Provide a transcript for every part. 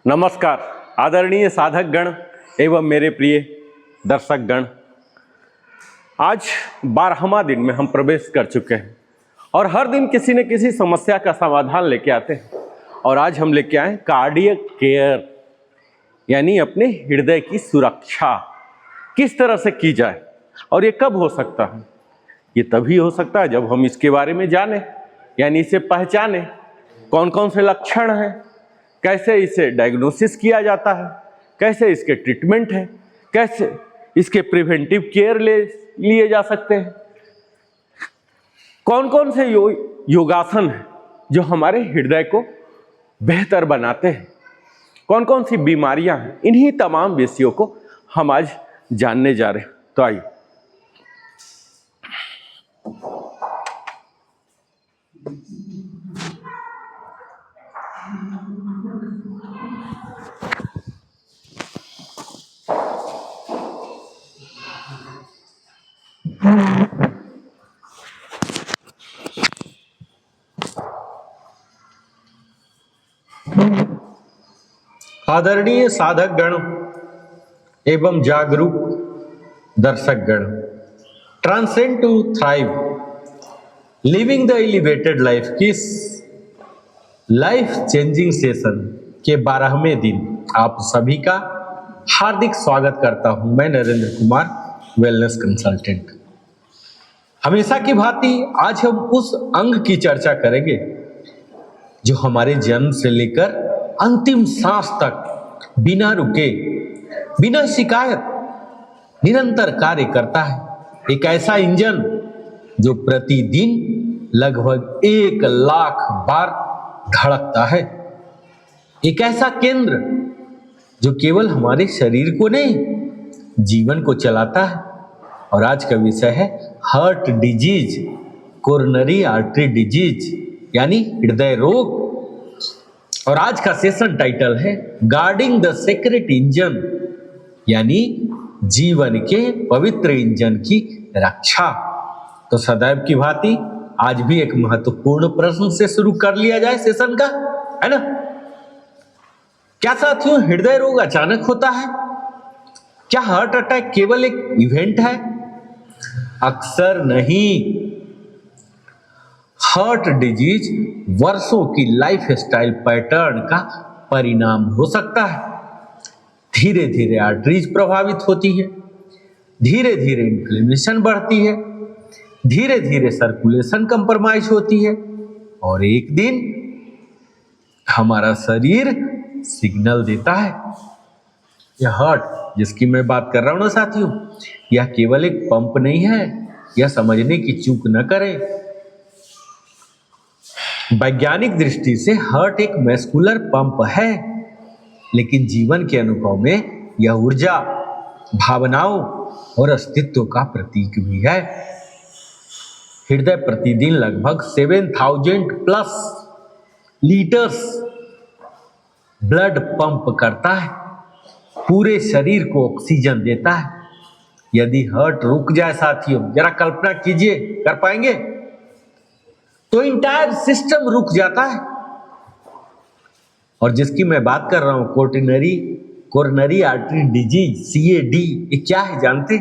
नमस्कार आदरणीय साधक गण एवं मेरे प्रिय दर्शक गण। आज 12वां दिन में हम प्रवेश कर चुके हैं और हर दिन किसी न किसी समस्या का समाधान लेके आते हैं। और आज हम लेके आए कार्डियक केयर, यानी अपने हृदय की सुरक्षा किस तरह से की जाए और ये कब हो सकता है। ये तभी हो सकता है जब हम इसके बारे में जानें, यानी इसे पहचानें, कौन कौन से लक्षण हैं, कैसे इसे डायग्नोसिस किया जाता है, कैसे इसके ट्रीटमेंट है, कैसे इसके प्रिवेंटिव केयर लिए जा सकते हैं, कौन कौन से योगासन हैं जो हमारे हृदय को बेहतर बनाते हैं, कौन कौन सी बीमारियां हैं। इन्हीं तमाम विषयों को हम आज जानने जा रहे हैं। तो आइए आदरणीय साधक गण एवं जागरूक दर्शक गण, transcend to thrive living the elevated life किस लाइफ चेंजिंग सेशन के 12वें दिन आप सभी का हार्दिक स्वागत करता हूं। मैं नरेंद्र कुमार, वेलनेस कंसल्टेंट। हमेशा की भांति आज हम उस अंग की चर्चा करेंगे जो हमारे जन्म से लेकर अंतिम सांस तक बिना रुके, बिना शिकायत निरंतर कार्य करता है। एक ऐसा इंजन जो प्रतिदिन लगभग 1,00,000 बार धड़कता है। एक ऐसा केंद्र जो केवल हमारे शरीर को नहीं, जीवन को चलाता है। और आज का विषय है heart disease, coronary artery disease, यानी हृदय रोग। और आज का सेशन टाइटल है गार्डिंग द सेक्रेट इंजन, यानी जीवन के पवित्र इंजन की रक्षा। तो सदैव की भांति आज भी एक महत्वपूर्ण प्रश्न से शुरू कर लिया जाए सेशन का, है ना। क्या साथियों, हृदय रोग अचानक होता है? क्या हार्ट अटैक केवल एक इवेंट है? अक्सर नहीं। हार्ट डिजीज वर्षों की लाइफस्टाइल पैटर्न का परिणाम हो सकता है। धीरे धीरे आर्टरीज प्रभावित होती है, धीरे धीरे इन्फ्लेमेशन बढ़ती है, धीरे धीरे सर्कुलेशन कंप्रोमाइज होती है और एक दिन हमारा शरीर सिग्नल देता है। यह हार्ट जिसकी मैं बात कर रहा हूं ना साथियों, यह केवल एक पंप नहीं है। यह समझने की चूक न करें। वैज्ञानिक दृष्टि से हार्ट एक मस्कुलर पंप है, लेकिन जीवन के अनुभव में यह ऊर्जा, भावनाओं और अस्तित्व का प्रतीक भी है। हृदय प्रतिदिन लगभग 7,000 प्लस लीटर्स ब्लड पंप करता है, पूरे शरीर को ऑक्सीजन देता है। यदि हार्ट रुक जाए साथियों, जरा कल्पना कीजिए, कर पाएंगे? तो इंटायर सिस्टम रुक जाता है। और जिसकी मैं बात कर रहा हूं कोरोनरी आर्टरी डिजीज, CAD, ये क्या है जानते?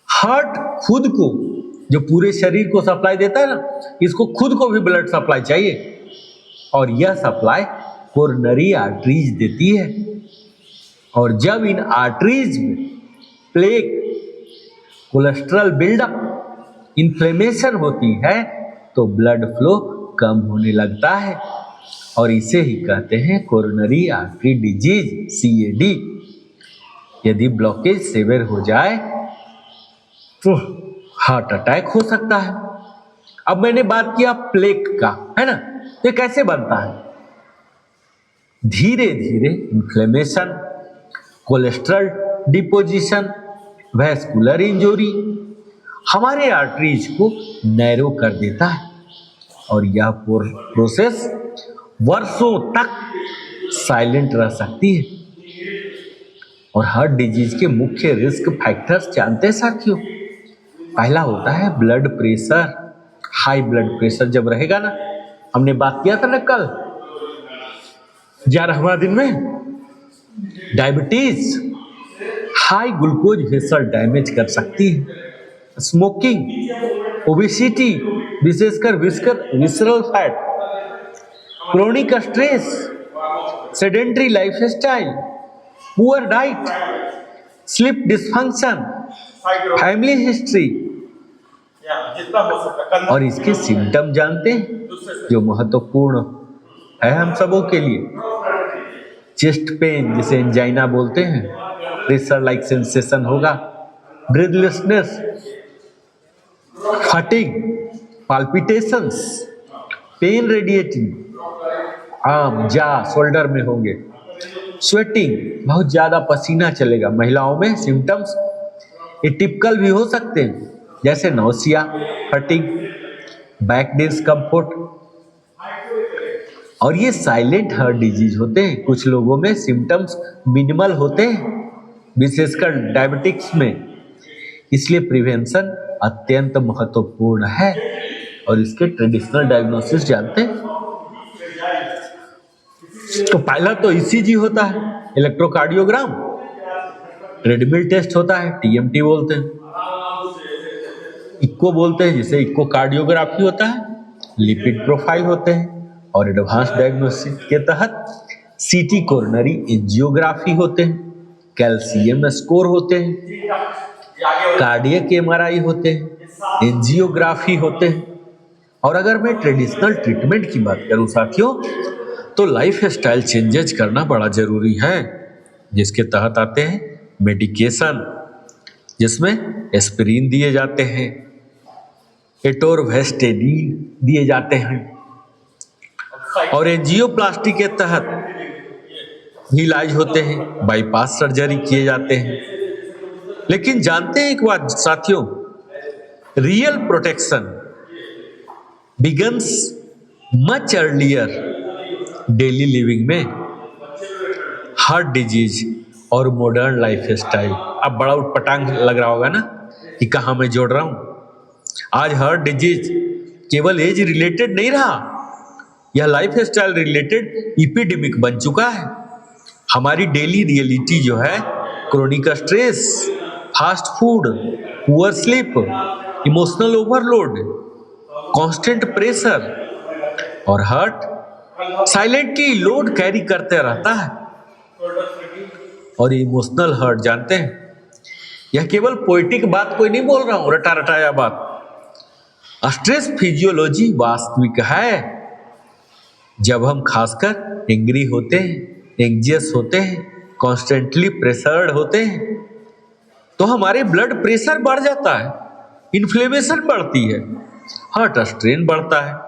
हार्ट खुद को, जो पूरे शरीर को सप्लाई देता है ना, इसको खुद को भी ब्लड सप्लाई चाहिए और यह सप्लाई कोरोनरी आर्टरीज देती है। और जब इन आर्टरीज में प्लेक, कोलेस्ट्रॉल बिल्डअप, इन्फ्लेमेशन होती है तो ब्लड फ्लो कम होने लगता है और इसे ही कहते हैं कोरोनरी आर्टरी डिजीज, CAD। यदि ब्लॉकेज सेवियर हो जाए तो हार्ट अटैक हो सकता है। अब मैंने बात किया प्लेक का, है ना। तो कैसे बनता है? धीरे धीरे inflammation, cholesterol deposition, vascular injury हमारे आर्टरीज को नैरो कर देता है और यह प्रोसेस वर्षों तक साइलेंट रह सकती है। और हार्ट डिजीज के मुख्य रिस्क फैक्टर्स जानते हैं साथियों? पहला होता है blood pressure. High blood pressure जब रहेगा ना, हमने बात किया था ना कल, 11वां दिन में diabetes, high glucose vessel damage कर सकती है, स्मोकिंग, ओबेसिटी, विशेषकर visceral fat, chronic stress, sedentary lifestyle, poor diet, sleep dysfunction, family history. और इसके सिम्टम जानते हैं जो महत्वपूर्ण है हम सबों के लिए। चेस्ट पेन जिसे एंजाइना बोलते हैं, प्रेशर लाइक सेंसेशन होगा, breathlessness, fatigue, palpitations, pain radiating, arm, jaw, shoulder में होंगे, स्वेटिंग, बहुत ज्यादा पसीना चलेगा। महिलाओं में सिम्टम्स एटिपिकल भी हो सकते हैं जैसे नौसिया, फटीग, बैक डिस्कम्फर्ट। और ये साइलेंट हार्ट डिजीज होते हैं। कुछ लोगों में सिम्टम्स मिनिमल होते हैं, विशेषकर डायबिटिक्स में। इसलिए प्रिवेंशन अत्यंत महत्वपूर्ण है। और इसके ट्रेडिशनल डायग्नोसिस जानते हैं तो पहला तो ईसीजी होता है, इलेक्ट्रोकार्डियोग्राम, ट्रेडमिल टेस्ट होता है, टीएमटी बोलते हैं, इक्को बोलते हैं जिसे इक्को कार्डियोग्राफी होता है, लिपिड प्रोफाइल होते हैं। और एडवांस डायग्नोसिस के तहत सीटी कोरोनरी एंजियोग्राफी होते हैं, कैल्शियम स्कोर होते हैं, कार्डियक एमआरआई होते हैं, एंजियोग्राफी होते हैं। और अगर मैं ट्रेडिशनल ट्रीटमेंट की बात करूं साथियों, तो लाइफ स्टाइल चेंजेज करना बड़ा जरूरी है, जिसके तहत आते हैं मेडिकेशन, जिसमें एस्पिरिन दिए जाते हैं, एटोरवेस्टेडीन दिए जाते हैं, और एंजियोप्लास्टी के तहत भी इलाज होते हैं, बाईपास सर्जरी किए जाते हैं। लेकिन जानते हैं एक बात साथियों, real protection begins much earlier daily living में। हार्ट डिजीज और मॉडर्न लाइफ स्टाइल। अब बड़ा उटपटांग लग रहा होगा ना कि कहाँ मैं जोड़ रहा हूं। आज हार्ट डिजीज केवल एज रिलेटेड नहीं रहा, यह लाइफ स्टाइल रिलेटेड इपिडेमिक बन चुका है। हमारी डेली रियलिटी जो है, chronic stress, fast food, poor sleep, emotional overload, constant pressure, और हार्ट साइलेंटली लोड कैरी करते रहता है। और इमोशनल हर्ट जानते हैं, यह केवल पोएटिक बात कोई नहीं बोल रहा हूं, रटा रटाया बात। स्ट्रेस फिजियोलॉजी वास्तविक है। जब हम खासकर एंग्री होते हैं, एंग्जियस होते हैं, कॉन्स्टेंटली प्रेशर्ड होते हैं, तो हमारे ब्लड प्रेशर बढ़ जाता है, इन्फ्लेमेशन बढ़ती है, हार्ट स्ट्रेन बढ़ता है।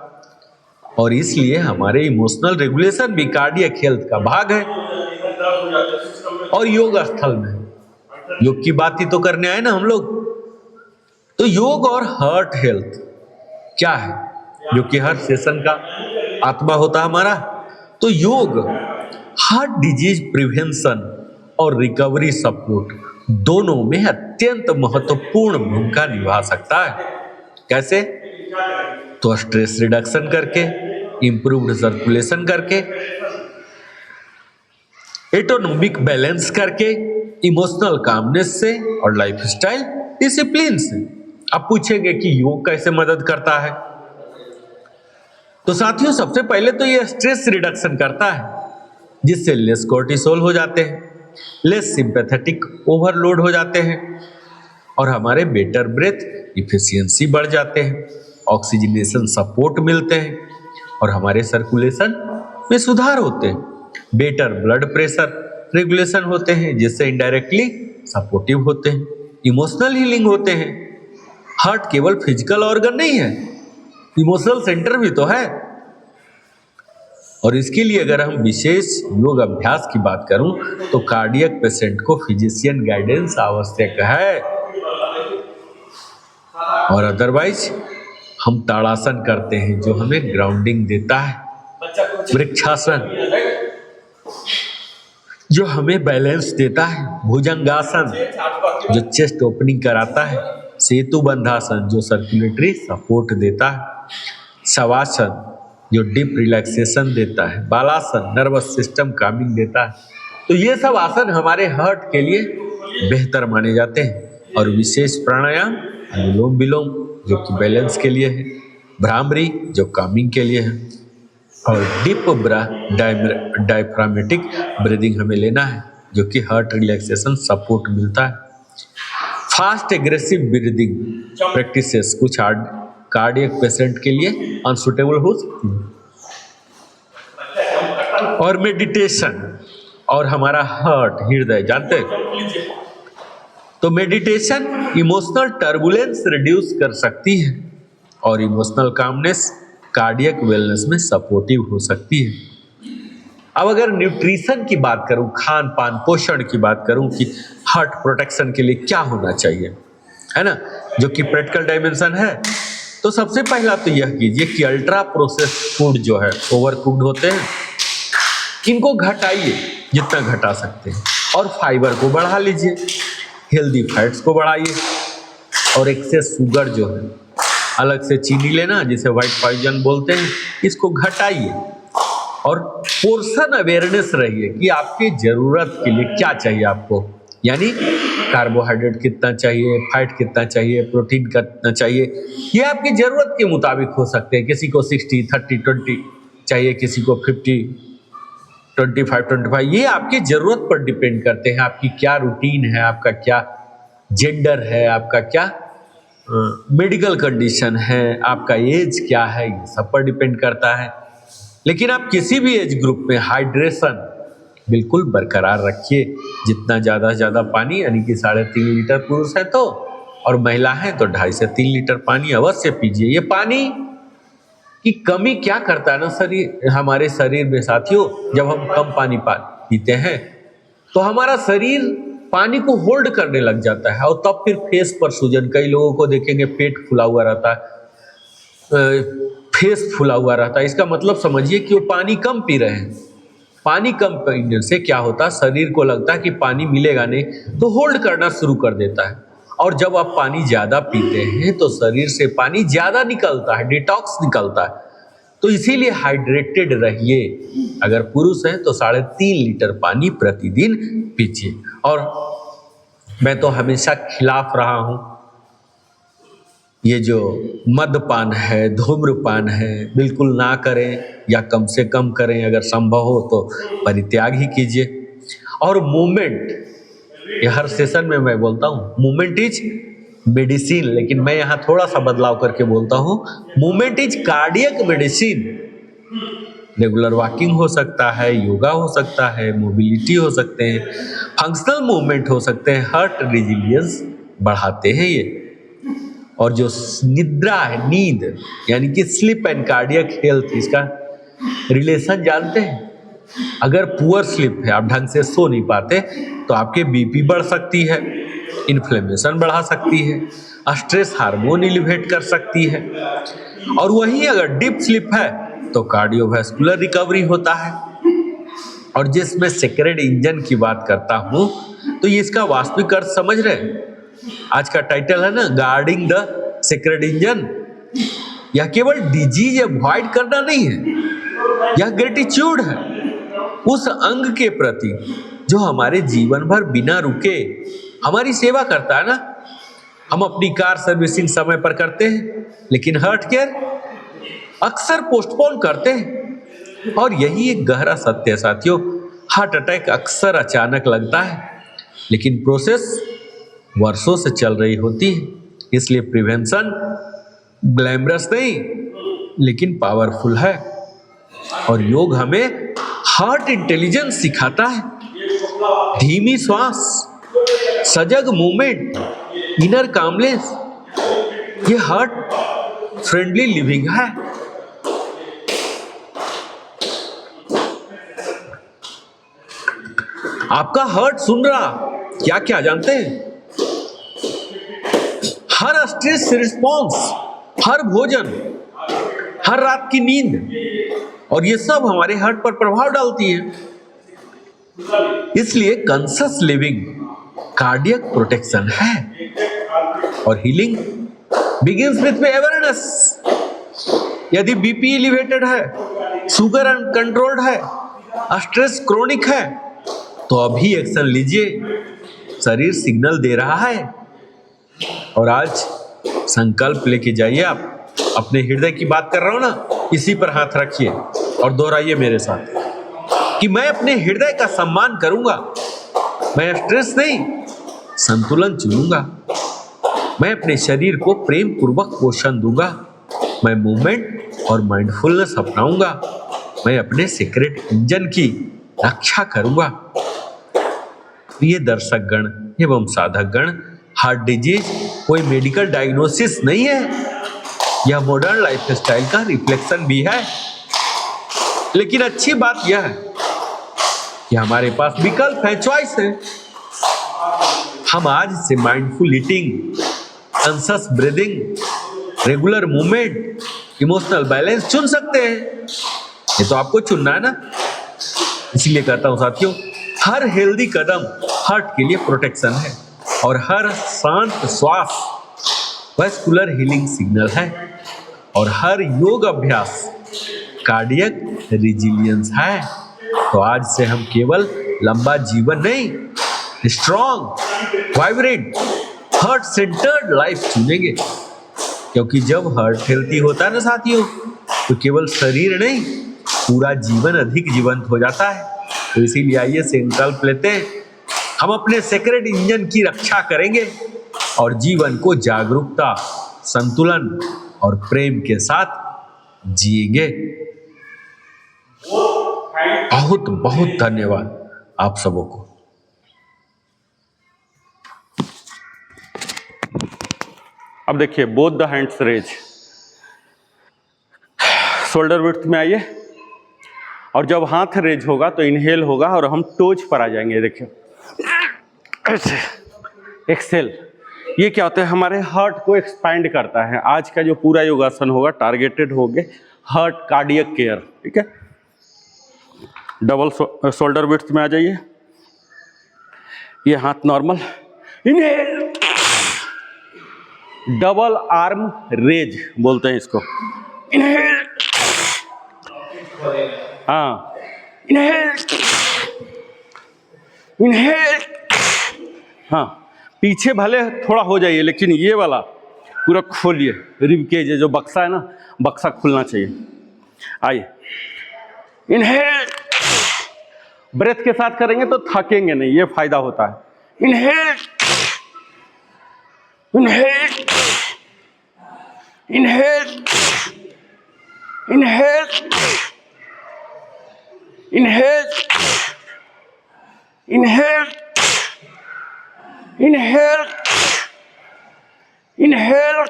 और इसलिए हमारे इमोशनल रेगुलेशन भी कार्डियक हेल्थ का भाग है। और योग स्थल में योग की बात ही तो करने आए ना हम लोग। तो योग और हार्ट हेल्थ क्या है, जो कि हर सेशन का आत्मा होता है हमारा। तो योग हार्ट डिजीज प्रिवेंशन और रिकवरी सपोर्ट दोनों में अत्यंत महत्वपूर्ण भूमिका निभा सकता है। कैसे? तो स्ट्रेस रिडक्शन करके, इंप्रूव्ड सर्कुलेशन करके, एटोनॉमिक बैलेंस करके, इमोशनल कामनेस से, और लाइफस्टाइल डिसिप्लिन से। अब पूछेंगे कि योग कैसे मदद करता है? तो साथियों, सबसे पहले तो यह स्ट्रेस रिडक्शन करता है, जिससे लेस कोर्टिसोल हो जाते हैं, लेस सिंपैथेटिक ओवरलोड हो जाते हैं, और हमारे बेटर ब्रेथ इफिशियंसी बढ़ जाते हैं, ऑक्सीजनेशन सपोर्ट मिलते हैं, और हमारे सर्कुलेशन में सुधार होते हैं, बेटर ब्लड प्रेशर रेगुलेशन होते हैं, जिससे इनडायरेक्टली सपोर्टिव होते हैं, इमोशनल हीलिंग होते हैं। हार्ट केवल फिजिकल ऑर्गन नहीं है, इमोशनल सेंटर भी तो है। और इसके लिए अगर हम विशेष योग अभ्यास की बात करूं, तो कार्डियक पेशेंट को फिजिशियन गाइडेंस आवश्यक है। और अदरवाइज हम ताड़ासन करते हैं, जो हमें ग्राउंडिंग देता है, वृक्षासन जो हमें बैलेंस देता है, भुजंगासन जो चेस्ट ओपनिंग कराता है, सेतु बंधासन जो सर्कुलेटरी सपोर्ट देता है, शवासन जो डीप रिलैक्सेशन देता है, बालासन नर्वस सिस्टम कामिंग देता है। तो ये सब आसन हमारे हार्ट के लिए बेहतर माने जाते हैं। और विशेष प्राणायाम अनुलोम विलोम जो कि बैलेंस के लिए है, भ्रामरी जो कामिंग के लिए है, और डीप डायफ्रामेटिक ब्रीदिंग हमें लेना है जो कि हार्ट रिलैक्सेशन सपोर्ट मिलता है। फास्ट एग्रेसिव ब्रीदिंग प्रैक्टिसेस कुछ कार्डियक पेशेंट के लिए अनसुटेबल हो सकती है। और मेडिटेशन और हमारा हार्ट हृदय जानते हैं, तो मेडिटेशन इमोशनल टर्बुलेंस रिड्यूस कर सकती है और इमोशनल कामनेस कार्डियक वेलनेस में सपोर्टिव हो सकती है। अब अगर न्यूट्रिशन की बात करूं, खान पान पोषण की बात करूं कि हार्ट प्रोटेक्शन के लिए क्या होना चाहिए, है ना, जो कि प्रैक्टिकल डायमेंशन है, तो सबसे पहला तो यह कीजिए कि अल्ट्रा प्रोसेस्ड फूड जो है, ओवर कुक्ड होते हैं, इनको घटाइए जितना घटा सकते हैं, और फाइबर को बढ़ा लीजिए, हेल्दी फैट्स को बढ़ाइए, और एक्सेस शुगर जो है, अलग से चीनी लेना जिसे व्हाइट पॉइजन बोलते हैं, इसको घटाइए। और पोर्शन अवेयरनेस रहिए कि आपकी जरूरत के लिए क्या चाहिए आपको, यानी कार्बोहाइड्रेट कितना चाहिए, फैट कितना चाहिए, प्रोटीन कितना चाहिए, ये आपकी जरूरत के मुताबिक हो सकते हैं। किसी को 60, 30, 20 चाहिए, किसी को 50, 25, 25, ये आपकी जरूरत पर डिपेंड करते हैं। आपकी क्या रूटीन है, आपका क्या जेंडर है, आपका क्या मेडिकल कंडीशन है, आपका एज क्या है, ये सब पर डिपेंड करता है। लेकिन आप किसी भी एज ग्रुप में हाइड्रेशन बिल्कुल बरकरार रखिए। जितना ज़्यादा से ज़्यादा पानी, यानी कि 3.5 लीटर पुरुष है तो, और महिला है तो 2.5 से 3 लीटर पानी अवश्य पीजिए। ये पानी की कमी क्या करता है ना शरीर, हमारे शरीर में साथियों, जब हम कम पानी पीते हैं तो हमारा शरीर पानी को होल्ड करने लग जाता है, और तब फिर फेस पर सूजन, कई लोगों को देखेंगे पेट फूला हुआ रहता है, फेस फूला हुआ रहता है। इसका मतलब समझिए कि वो पानी कम पी रहे हैं। पानी कम पीने से क्या होता है, शरीर को लगता है कि पानी मिलेगा नहीं, तो होल्ड करना शुरू कर देता है। और जब आप पानी ज़्यादा पीते हैं तो शरीर से पानी ज़्यादा निकलता है, डिटॉक्स निकलता है। तो इसीलिए हाइड्रेटेड रहिए। अगर पुरुष हैं तो 3.5 लीटर पानी प्रतिदिन पीजिए। और मैं तो हमेशा खिलाफ रहा हूँ ये जो मद्यपान है, धूम्रपान है, बिल्कुल ना करें या कम से कम करें, अगर संभव हो तो परित्याग ही कीजिए। और मूवमेंट, ये हर सेशन में मैं बोलता हूँ, मूवमेंट इज मेडिसिन, लेकिन मैं यहाँ थोड़ा सा बदलाव करके बोलता हूँ, movement is cardiac medicine. Regular walking हो सकता है, योगा हो सकता है, मोबिलिटी हो सकते हैं, फंक्शनल मूवमेंट हो सकते हैं, हार्ट रेजिलियंस बढ़ाते हैं ये। और जो निद्रा है, नींद, यानी कि स्लीप एंड कार्डियक हेल्थ, इसका रिलेशन जानते हैं। अगर पुअर स्लीप है, आप ढंग से सो नहीं पाते, तो आपके बीपी बढ़ सकती है, इन्फ्लेमेशन बढ़ा सकती है, स्ट्रेस हार्मोन एलिवेट कर सकती है। और वहीं अगर डीप स्लीप है तो कार्डियोवैस्कुलर रिकवरी होता है। और जिसमें सेक्रेड इंजन की बात करता हूँ, तो ये इसका वास्तविक अर्थ समझ रहे हैं। आज का टाइटल है ना, गार्डिंग द सेक्रेड इंजन। यह केवल डिजीज अवॉइड करना नहीं है, यह ग्रेटिट्यूड है उस अंग के प्रति जो हमारे जीवन भर बिना रुके हमारी सेवा करता है ना। हम अपनी कार सर्विसिंग समय पर करते हैं, लेकिन हार्ट केयर अक्सर पोस्टपोन करते हैं। और यही एक गहरा सत्य है साथियों। हार्ट अटैक अक्सर अचानक लगता है, लेकिन प्रोसेस वर्षों से चल रही होती है। इसलिए प्रिवेंशन ग्लैमरस नहीं, लेकिन पावरफुल है। और योग हमें हार्ट इंटेलिजेंस सिखाता है। धीमी श्वास, सजग मूवमेंट, इनर कामनेस, ये हार्ट फ्रेंडली लिविंग है। आपका हार्ट सुन रहा क्या क्या जानते हैं? हर स्ट्रेस रिस्पॉन्स, हर भोजन, हर रात की नींद, और ये सब हमारे हार्ट पर प्रभाव डालती है। इसलिए कॉन्शियस लिविंग कार्डियक प्रोटेक्शन है। और हीलिंग बिगिंस विथ अवेयरनेस। यदि बीपी एलिवेटेड है, शुगर अनकंट्रोल्ड है, स्ट्रेस क्रोनिक है, तो अभी एक्शन लीजिए, शरीर सिग्नल दे रहा है। और आज संकल्प लेके जाइए, आप अपने हृदय की बात कर रहा हूं ना, इसी पर हाथ रखिए और दोहराइए मेरे साथ कि मैं अपने हृदय का सम्मान करूंगा, मैं स्ट्रेस नहीं संतुलन चुनूंगा, मैं अपने शरीर को प्रेम पूर्वक पोषण दूंगा, मैं मूवमेंट और माइंडफुलनेस अपनाऊंगा, मैं अपने सीक्रेट इंजन की रक्षा करूंगा। प्रिय दर्शक गण एवं साधक गण, हार्ट डिजीज कोई मेडिकल डायग्नोसिस नहीं है, यह मॉडर्न लाइफस्टाइल का रिफ्लेक्शन भी है। लेकिन अच्छी बात यह है कि हमारे पास विकल्प है, चॉइस है। हम आज से mindful eating, conscious breathing, regular movement, emotional balance चुन सकते हैं। ये तो आपको चुनना है ना। इसलिए कहता हूं साथियों, हर हेल्दी कदम हार्ट के लिए प्रोटेक्शन है और हर शांत श्वास वैस्कुलर हीलिंग सिग्नल है और हर योग अभ्यास कार्डियक रेजिलियंस है। तो आज से हम केवल लंबा जीवन नहीं, strong, vibrant, heart centred life चुनेंगे। क्योंकि जब हार्ट हेल्थी होता है ना साथियों, तो केवल शरीर नहीं, पूरा जीवन अधिक जीवंत हो जाता है। तो इसीलिए आइए संकल्प लेते हैं, हम अपने सेक्रेट इंजन की रक्षा करेंगे और जीवन को जागरूकता, संतुलन और प्रेम के साथ जिएंगे। बहुत बहुत धन्यवाद आप सबों को। अब देखिए, both the hands raise, shoulder width में आइए और जब हाथ रेज होगा तो इनहेल होगा और हम टोज पर आ जाएंगे। देखिए ऐसे, एक्सेल। ये क्या होता है, हमारे हार्ट को एक्सपैंड करता है। आज का जो पूरा योगासन होगा टारगेटेड होगे हार्ट कार्डियक केयर, ठीक है। डबल शोल्डर विड्थ में आ जाइए, ये हाथ normal, inhale, double arm raise बोलते हैं इसको, इनहेल, हाँ, इनहेल, इनहेल, हाँ। पीछे भले थोड़ा हो जाइए, लेकिन ये वाला पूरा खोलिए, रिब केज जो बक्सा है ना, बक्सा खुलना चाहिए। आइए, इनहेल, ब्रेथ के साथ करेंगे तो थकेंगे नहीं, ये फायदा होता है। Inhale, inhale, inhale, inhale, inhale, inhale, inhale, inhale,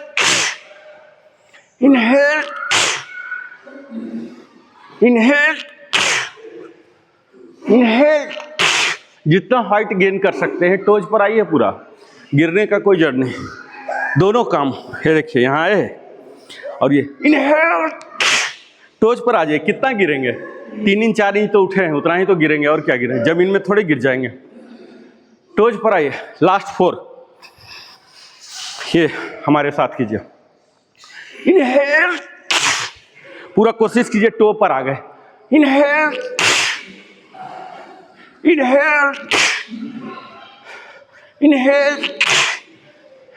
inhale, inhale, inhale. जितना हाइट गेन कर सकते हैं, टोज पर आइए, पूरा गिरने का कोई जड़ नहीं, दोनों काम। ये देखिए, यहाँ आए और ये इनहेल, टोज पर आ जाइए। कितना गिरेंगे, 3 इंच 4 इंच तो उठे हैं, उतना ही तो गिरेंगे, और क्या गिरे, जमीन में थोड़े गिर जाएंगे। टोज पर आइए, लास्ट 4, ये हमारे साथ कीजिए। इनहेल, पूरा कोशिश कीजिए टो पर आ गए। Inhale, inhale, inhale,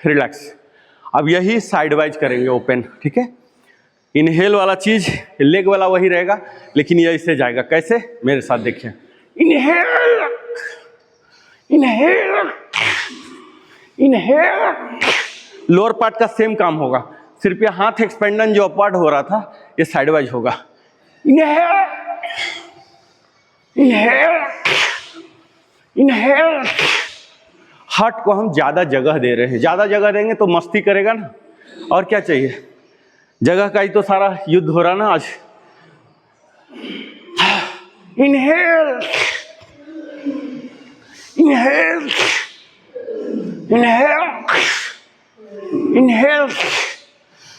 relax. अब यही साइड वाइज करेंगे, ओपन, ठीक है। इनहेल वाला चीज, लेग वाला वही रहेगा, लेकिन ये इससे जाएगा। कैसे, मेरे साथ देखिए। Inhale, inhale, inhale, lower part का सेम काम होगा, सिर्फ ये हाथ एक्सपेंडन जो अपवर्ड हो रहा था, ये साइड वाइज होगा। Inhale, inhale, inhale. हार्ट को हम ज्यादा जगह दे रहे हैं, ज्यादा जगह देंगे तो मस्ती करेगा ना, और क्या चाहिए, जगह का ही तो सारा युद्ध हो रहा ना आज। Inhale, inhale, inhale, inhale,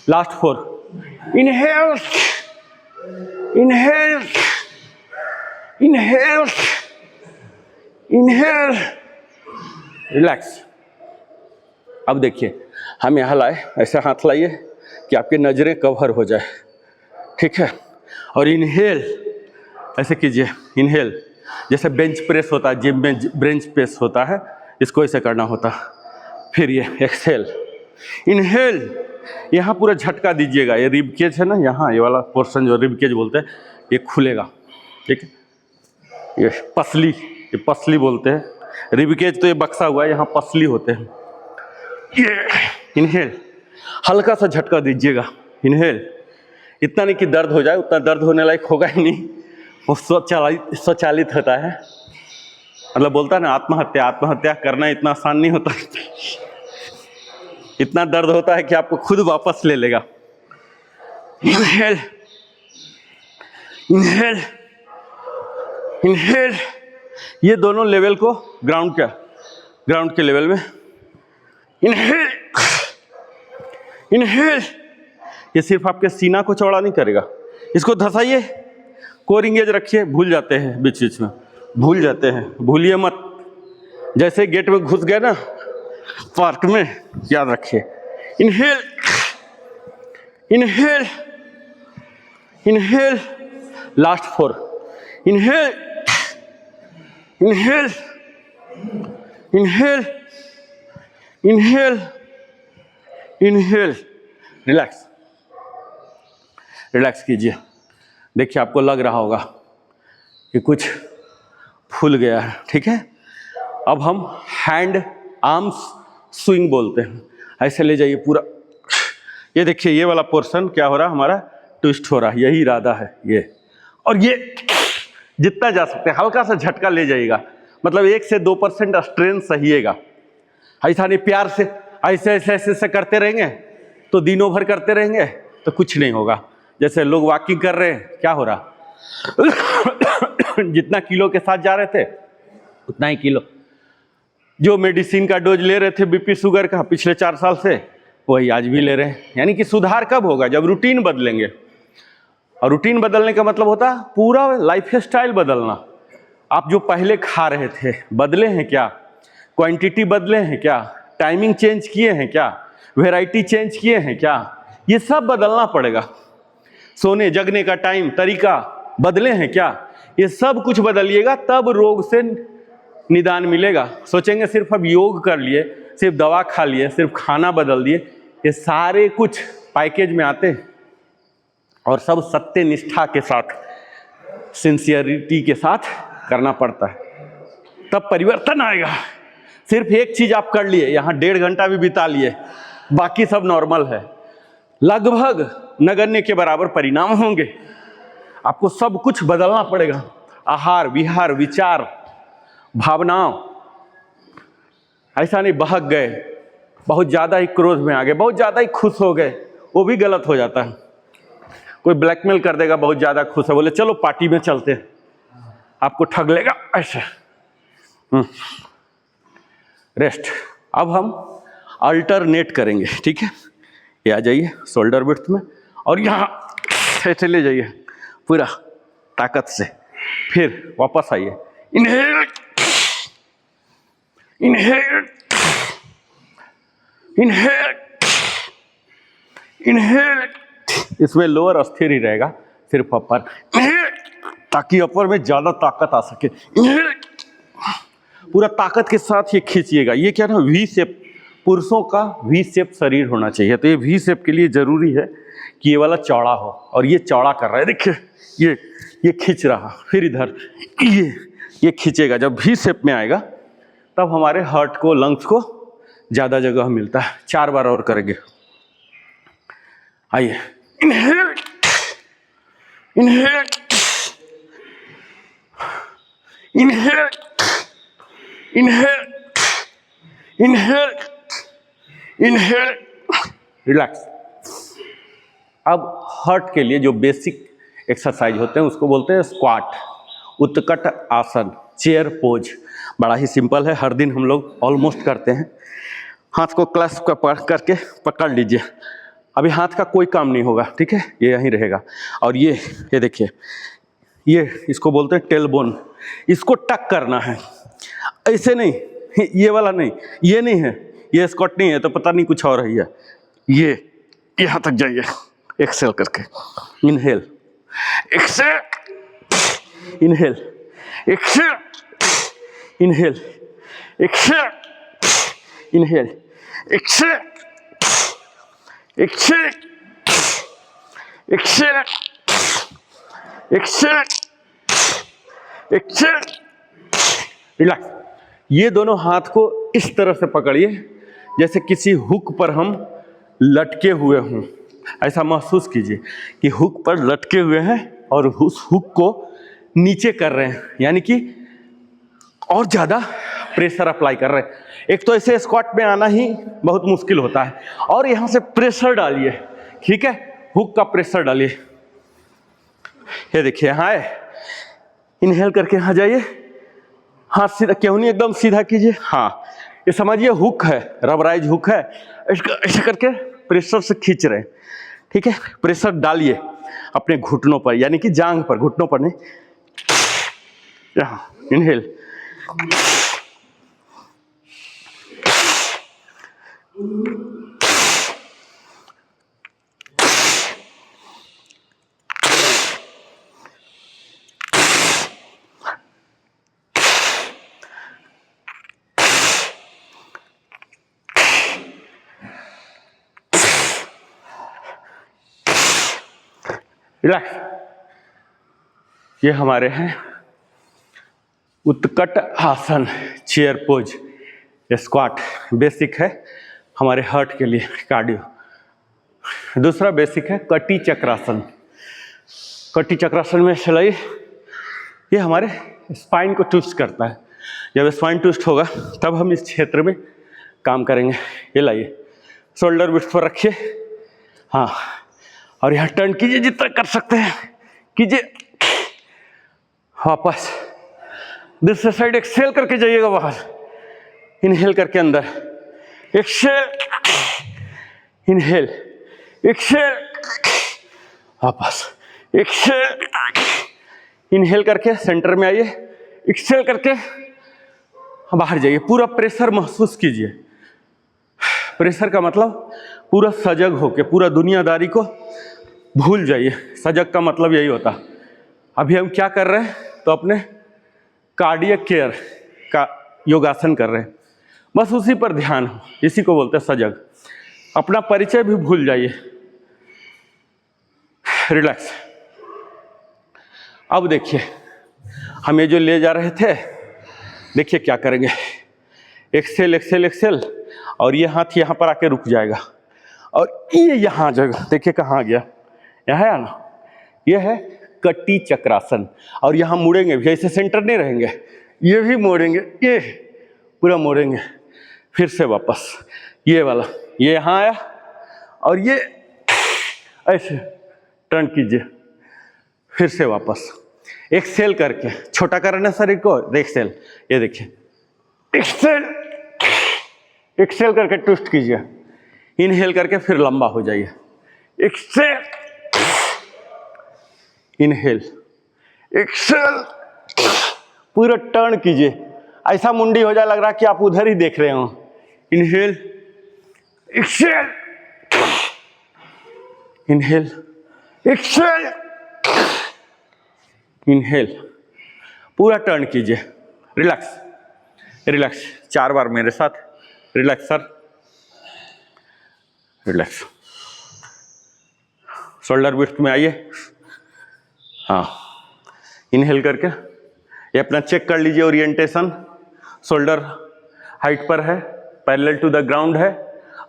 last 4, inhale, inhale, inhale, inhale, relax. अब देखिए, हम यहाँ लाए, ऐसे हाथ लाइए कि आपकी नजरें कवर हो जाए। ठीक है। और इनहेल ऐसे कीजिए, इनहेल जैसे बेंच प्रेस होता है, जिम में बेंच प्रेस होता है, इसको ऐसे करना होता। फिर ये एक्सहेल, इनहेल, यहाँ पूरा झटका दीजिएगा। ये रिब केज है ना, यहाँ ये वाला पोर्शन जो रिब केज बोलते हैं, ये खुलेगा, ठीक है। ये पसली बोलते हैं, रिब केज तो ये बक्सा हुआ है, यहाँ पसली होते हैं। ये इनहेल, हल्का सा झटका दीजिएगा, इनहेल। इतना नहीं कि दर्द हो जाए, उतना दर्द होने लायक होगा ही नहीं, वो स्वचालित होता है। मतलब बोलता है ना, आत्महत्या करना इतना आसान नहीं होता, इतना दर्द होता है कि आपको खुद वापस ले लेगा। इनहेल, इनहेल, इनहेल, ये दोनों लेवल को ग्राउंड के लेवल में इनहेल, इनहेल। ये सिर्फ आपके सीना को चौड़ा नहीं करेगा, इसको धसाइए, कोर इंगेज रखिए। भूल जाते हैं बीच बीच में, भूल जाते हैं, भूलिए मत। जैसे गेट में घुस गए ना पार्क में, याद रखिए, inhale, inhale, inhale, last 4, inhale, inhale, inhale, inhale, inhale. Relax, relax कीजिए। देखिए आपको लग रहा होगा कि कुछ फूल गया है, ठीक है। अब हम हैंड आर्म्स स्विंग बोलते हैं, ऐसे ले जाइए पूरा। ये देखिए, ये वाला पोर्शन क्या हो रहा है हमारा, ट्विस्ट हो रहा है, यही इरादा है ये। और ये जितना जा सकते हैं हल्का सा झटका ले जाइएगा, मतलब 1 से 2% स्ट्रेन सहिएगा। ऐसा नहीं प्यार से ऐसे ऐसे ऐसे ऐसे करते रहेंगे तो दिनों भर करते रहेंगे तो कुछ नहीं होगा। जैसे लोग वॉकिंग कर रहे हैं, क्या हो रहा जितना किलो के साथ जा रहे थे उतना ही किलो। जो मेडिसिन का डोज ले रहे थे बीपी शुगर का पिछले 4 साल से, वही आज भी ले रहे हैं। यानी कि सुधार कब होगा, जब रूटीन बदलेंगे। और रूटीन बदलने का मतलब होता है पूरा लाइफ स्टाइल बदलना। आप जो पहले खा रहे थे बदले हैं क्या, क्वांटिटी बदले हैं क्या, टाइमिंग चेंज किए हैं क्या, वैरायटी चेंज किए हैं क्या, ये सब बदलना पड़ेगा। सोने जगने का टाइम तरीका बदले हैं क्या, ये सब कुछ बदलिएगा, तब रोग से निदान मिलेगा। सोचेंगे सिर्फ अब योग कर लिए, सिर्फ दवा खा लिए, सिर्फ खाना बदल दिए, ये सारे कुछ पैकेज में आते हैं और सब सत्य निष्ठा के साथ, सिंसियरिटी के साथ करना पड़ता है, तब परिवर्तन आएगा। सिर्फ एक चीज आप कर लिए, यहाँ 1.5 घंटा भी बिता लिए, बाकी सब नॉर्मल है, लगभग नगण्य के बराबर परिणाम होंगे। आपको सब कुछ बदलना पड़ेगा, आहार विहार विचार भावनाओं। ऐसा नहीं बहक गए, बहुत ज़्यादा ही क्रोध में आ गए, बहुत ज़्यादा ही खुश हो गए, वो भी गलत हो जाता है। कोई ब्लैकमेल कर देगा, बहुत ज़्यादा खुश है, बोले चलो पार्टी में चलते हैं, आपको ठग लेगा ऐसे। रेस्ट। अब हम अल्टरनेट करेंगे, ठीक है। ये आ जाइए शोल्डर विड्थ में और यहाँ ऐसे ले जाइए पूरा ताकत से, फिर वापस आइए, इनहेल, इनहेल, इनहेल, इनहेल। इसमें लोअर अस्थिर ही रहेगा, सिर्फ अपर, ताकि अपर में ज्यादा ताकत आ सके। पूरा ताकत के साथ ये खींचिएगा। ये क्या ना, वी शेप, पुरुषों का वी शेप शरीर होना चाहिए। तो ये वी शेप के लिए जरूरी है कि ये वाला चौड़ा हो, और ये चौड़ा कर रहा है, देखिए ये खींच रहा, फिर इधर ये खींचेगा। जब वी शेप में आएगा तब हमारे हार्ट को, लंग्स को ज़्यादा जगह मिलता है। 4 बार और करेंगे, आइए। Inhale, inhale, inhale, inhale, inhale, inhale, relax. अब हार्ट के लिए जो बेसिक एक्सरसाइज होते हैं उसको बोलते हैं स्क्वाट, उत्कट आसन, चेयर पोज। बड़ा ही सिंपल है, हर दिन हम लोग ऑलमोस्ट करते हैं। हाथ को क्लैस्प करके पकड़ लीजिए। अभी हाथ का कोई काम नहीं होगा, ठीक है, ये यहीं रहेगा। और ये देखिए, ये इसको बोलते हैं टेल बोन, इसको टक करना है, ऐसे नहीं, ये वाला नहीं, ये नहीं है, ये स्क्वाट नहीं है तो पता नहीं कुछ और है। ये यहाँ तक जाइए, एक्सेल करके, inhale, exhale, inhale, exhale, inhale, exhale, inhale, exhale, exhale, exhale, exhale, exhale, relax. ये दोनों हाथ को इस तरह से पकड़िए जैसे किसी हुक पर हम लटके हुए हों। ऐसा महसूस कीजिए कि हुक पर लटके हुए हैं और उस हुक को नीचे कर रहे हैं, यानी कि और ज़्यादा प्रेशर अप्लाई कर रहे हैं। एक तो ऐसे स्क्वाट में आना ही बहुत मुश्किल होता है, और यहाँ से प्रेशर डालिए, ठीक है, हुक का प्रेशर डालिए। ये देखिए, यहाँ आए, इनहेल करके यहाँ जाइए, हाथ सीधा, क्यों नहीं एकदम सीधा कीजिए। हाँ, ये समझिए हुक है, रबराइज हुक है, इसका ऐसे करके प्रेशर से खींच रहे हैं, ठीक है। प्रेशर डालिए अपने घुटनों पर, यानी कि जांघ पर, घुटनों पर नहीं। यहाँ इनहेल, रिलैक्स। ये हमारे हैं उत्कट आसन, चेयर पोज, स्क्वाट। बेसिक है हमारे हार्ट के लिए, कार्डियो। दूसरा बेसिक है कटी चक्रासन। कटी चक्रासन में चलाइए, ये हमारे स्पाइन को ट्विस्ट करता है। जब स्पाइन ट्विस्ट होगा तब हम इस क्षेत्र में काम करेंगे। ये लाइए, शोल्डर विड्थ पर रखिए, हाँ, और यहाँ टर्न कीजिए, जितना कर सकते हैं कीजिए। वापस दूसरे साइड एक्सेल करके जाइएगा बाहर, इनहेल करके अंदर, एक्सेल, इनहेल, एक्सेल, वापस एक्सेल, इनहेल करके सेंटर में आइए, एक्सेल करके बाहर जाइए। पूरा प्रेशर महसूस कीजिए। प्रेशर का मतलब पूरा सजग होके पूरा दुनियादारी को भूल जाइए। सजग का मतलब यही होता। अभी हम क्या कर रहे हैं, तो अपने कार्डियक केयर का योगासन कर रहे हैं, बस उसी पर ध्यान हो, इसी को बोलते हैं सजग। अपना परिचय भी भूल जाइए। रिलैक्स। अब देखिए, हम ये जो ले जा रहे थे, देखिए क्या करेंगे। एक्सेल, एक्सेल, एक्सेल, और ये हाथ यहाँ पर आके रुक जाएगा, और ये यहाँ आ जाएगा। देखिए कहाँ आ गया, यहाँ है ना, ये है कटी चक्रासन। और यहाँ मुड़ेंगे भी, ऐसे सेंटर नहीं रहेंगे, ये भी मोड़ेंगे, ये पूरा मोड़ेंगे। फिर से वापस ये वाला, ये यहाँ आया और ये ऐसे टर्न कीजिए, फिर से वापस एक्सेल करके, छोटा करना शरीर को, एक्सेल, ये देखिए, एक्सेल, एक्सेल करके ट्विस्ट कीजिए, इनहेल करके फिर लंबा हो जाइए, एक्सेल, इनहेल, एक्सेल, पूरा टर्न कीजिए। ऐसा मुंडी हो जाए, लग रहा है कि आप उधर ही देख रहे हो। Inhale, exhale, inhale, exhale, inhale, पूरा टर्न कीजिए। रिलैक्स, रिलैक्स, 4 बार मेरे साथ। Relax sir, relax. Shoulder width में आइए, हाँ, इनहेल करके ये अपना चेक कर लीजिए ओरिएंटेशन। शोल्डर हाइट पर है, पैरेलल टू द ग्राउंड है।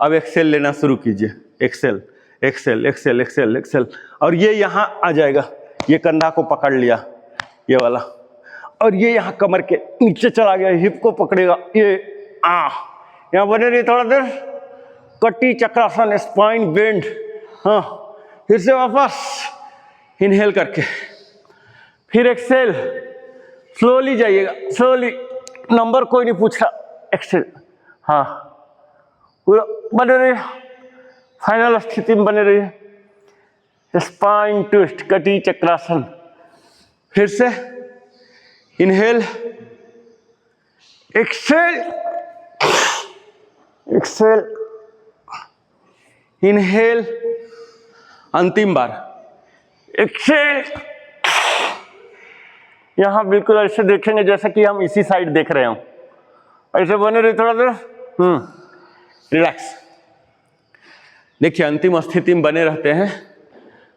अब एक्सेल लेना शुरू कीजिए, exhale, exhale, exhale, exhale, exhale, और ये यहाँ आ जाएगा। ये कंधा को पकड़ लिया, ये वाला, और ये यहाँ कमर के नीचे चला गया, हिप को पकड़ेगा, ये यहाँ बने रहिए थोड़ा देर। कटी चक्रासन, स्पाइन बेंड। हाँ, फिर से वापस इनहेल करके, फिर एक्सेल, स्लोली जाइएगा, स्लोली, नंबर कोई नहीं पूछ रहा, एक्सेल, हाँ, पूरा बने रहिए, फाइनल स्थिति में बने रहिए। स्पाइन ट्विस्ट, कटी चक्रासन। फिर से इनहेल, एक्सेल, एक्सेल, इनहेल, अंतिम बार एक्सेल। यहाँ बिल्कुल ऐसे देखेंगे जैसा कि हम इसी साइड देख रहे हो, ऐसे बने रहे थोड़ा देर। रिलैक्स। देखिए अंतिम स्थिति में बने रहते हैं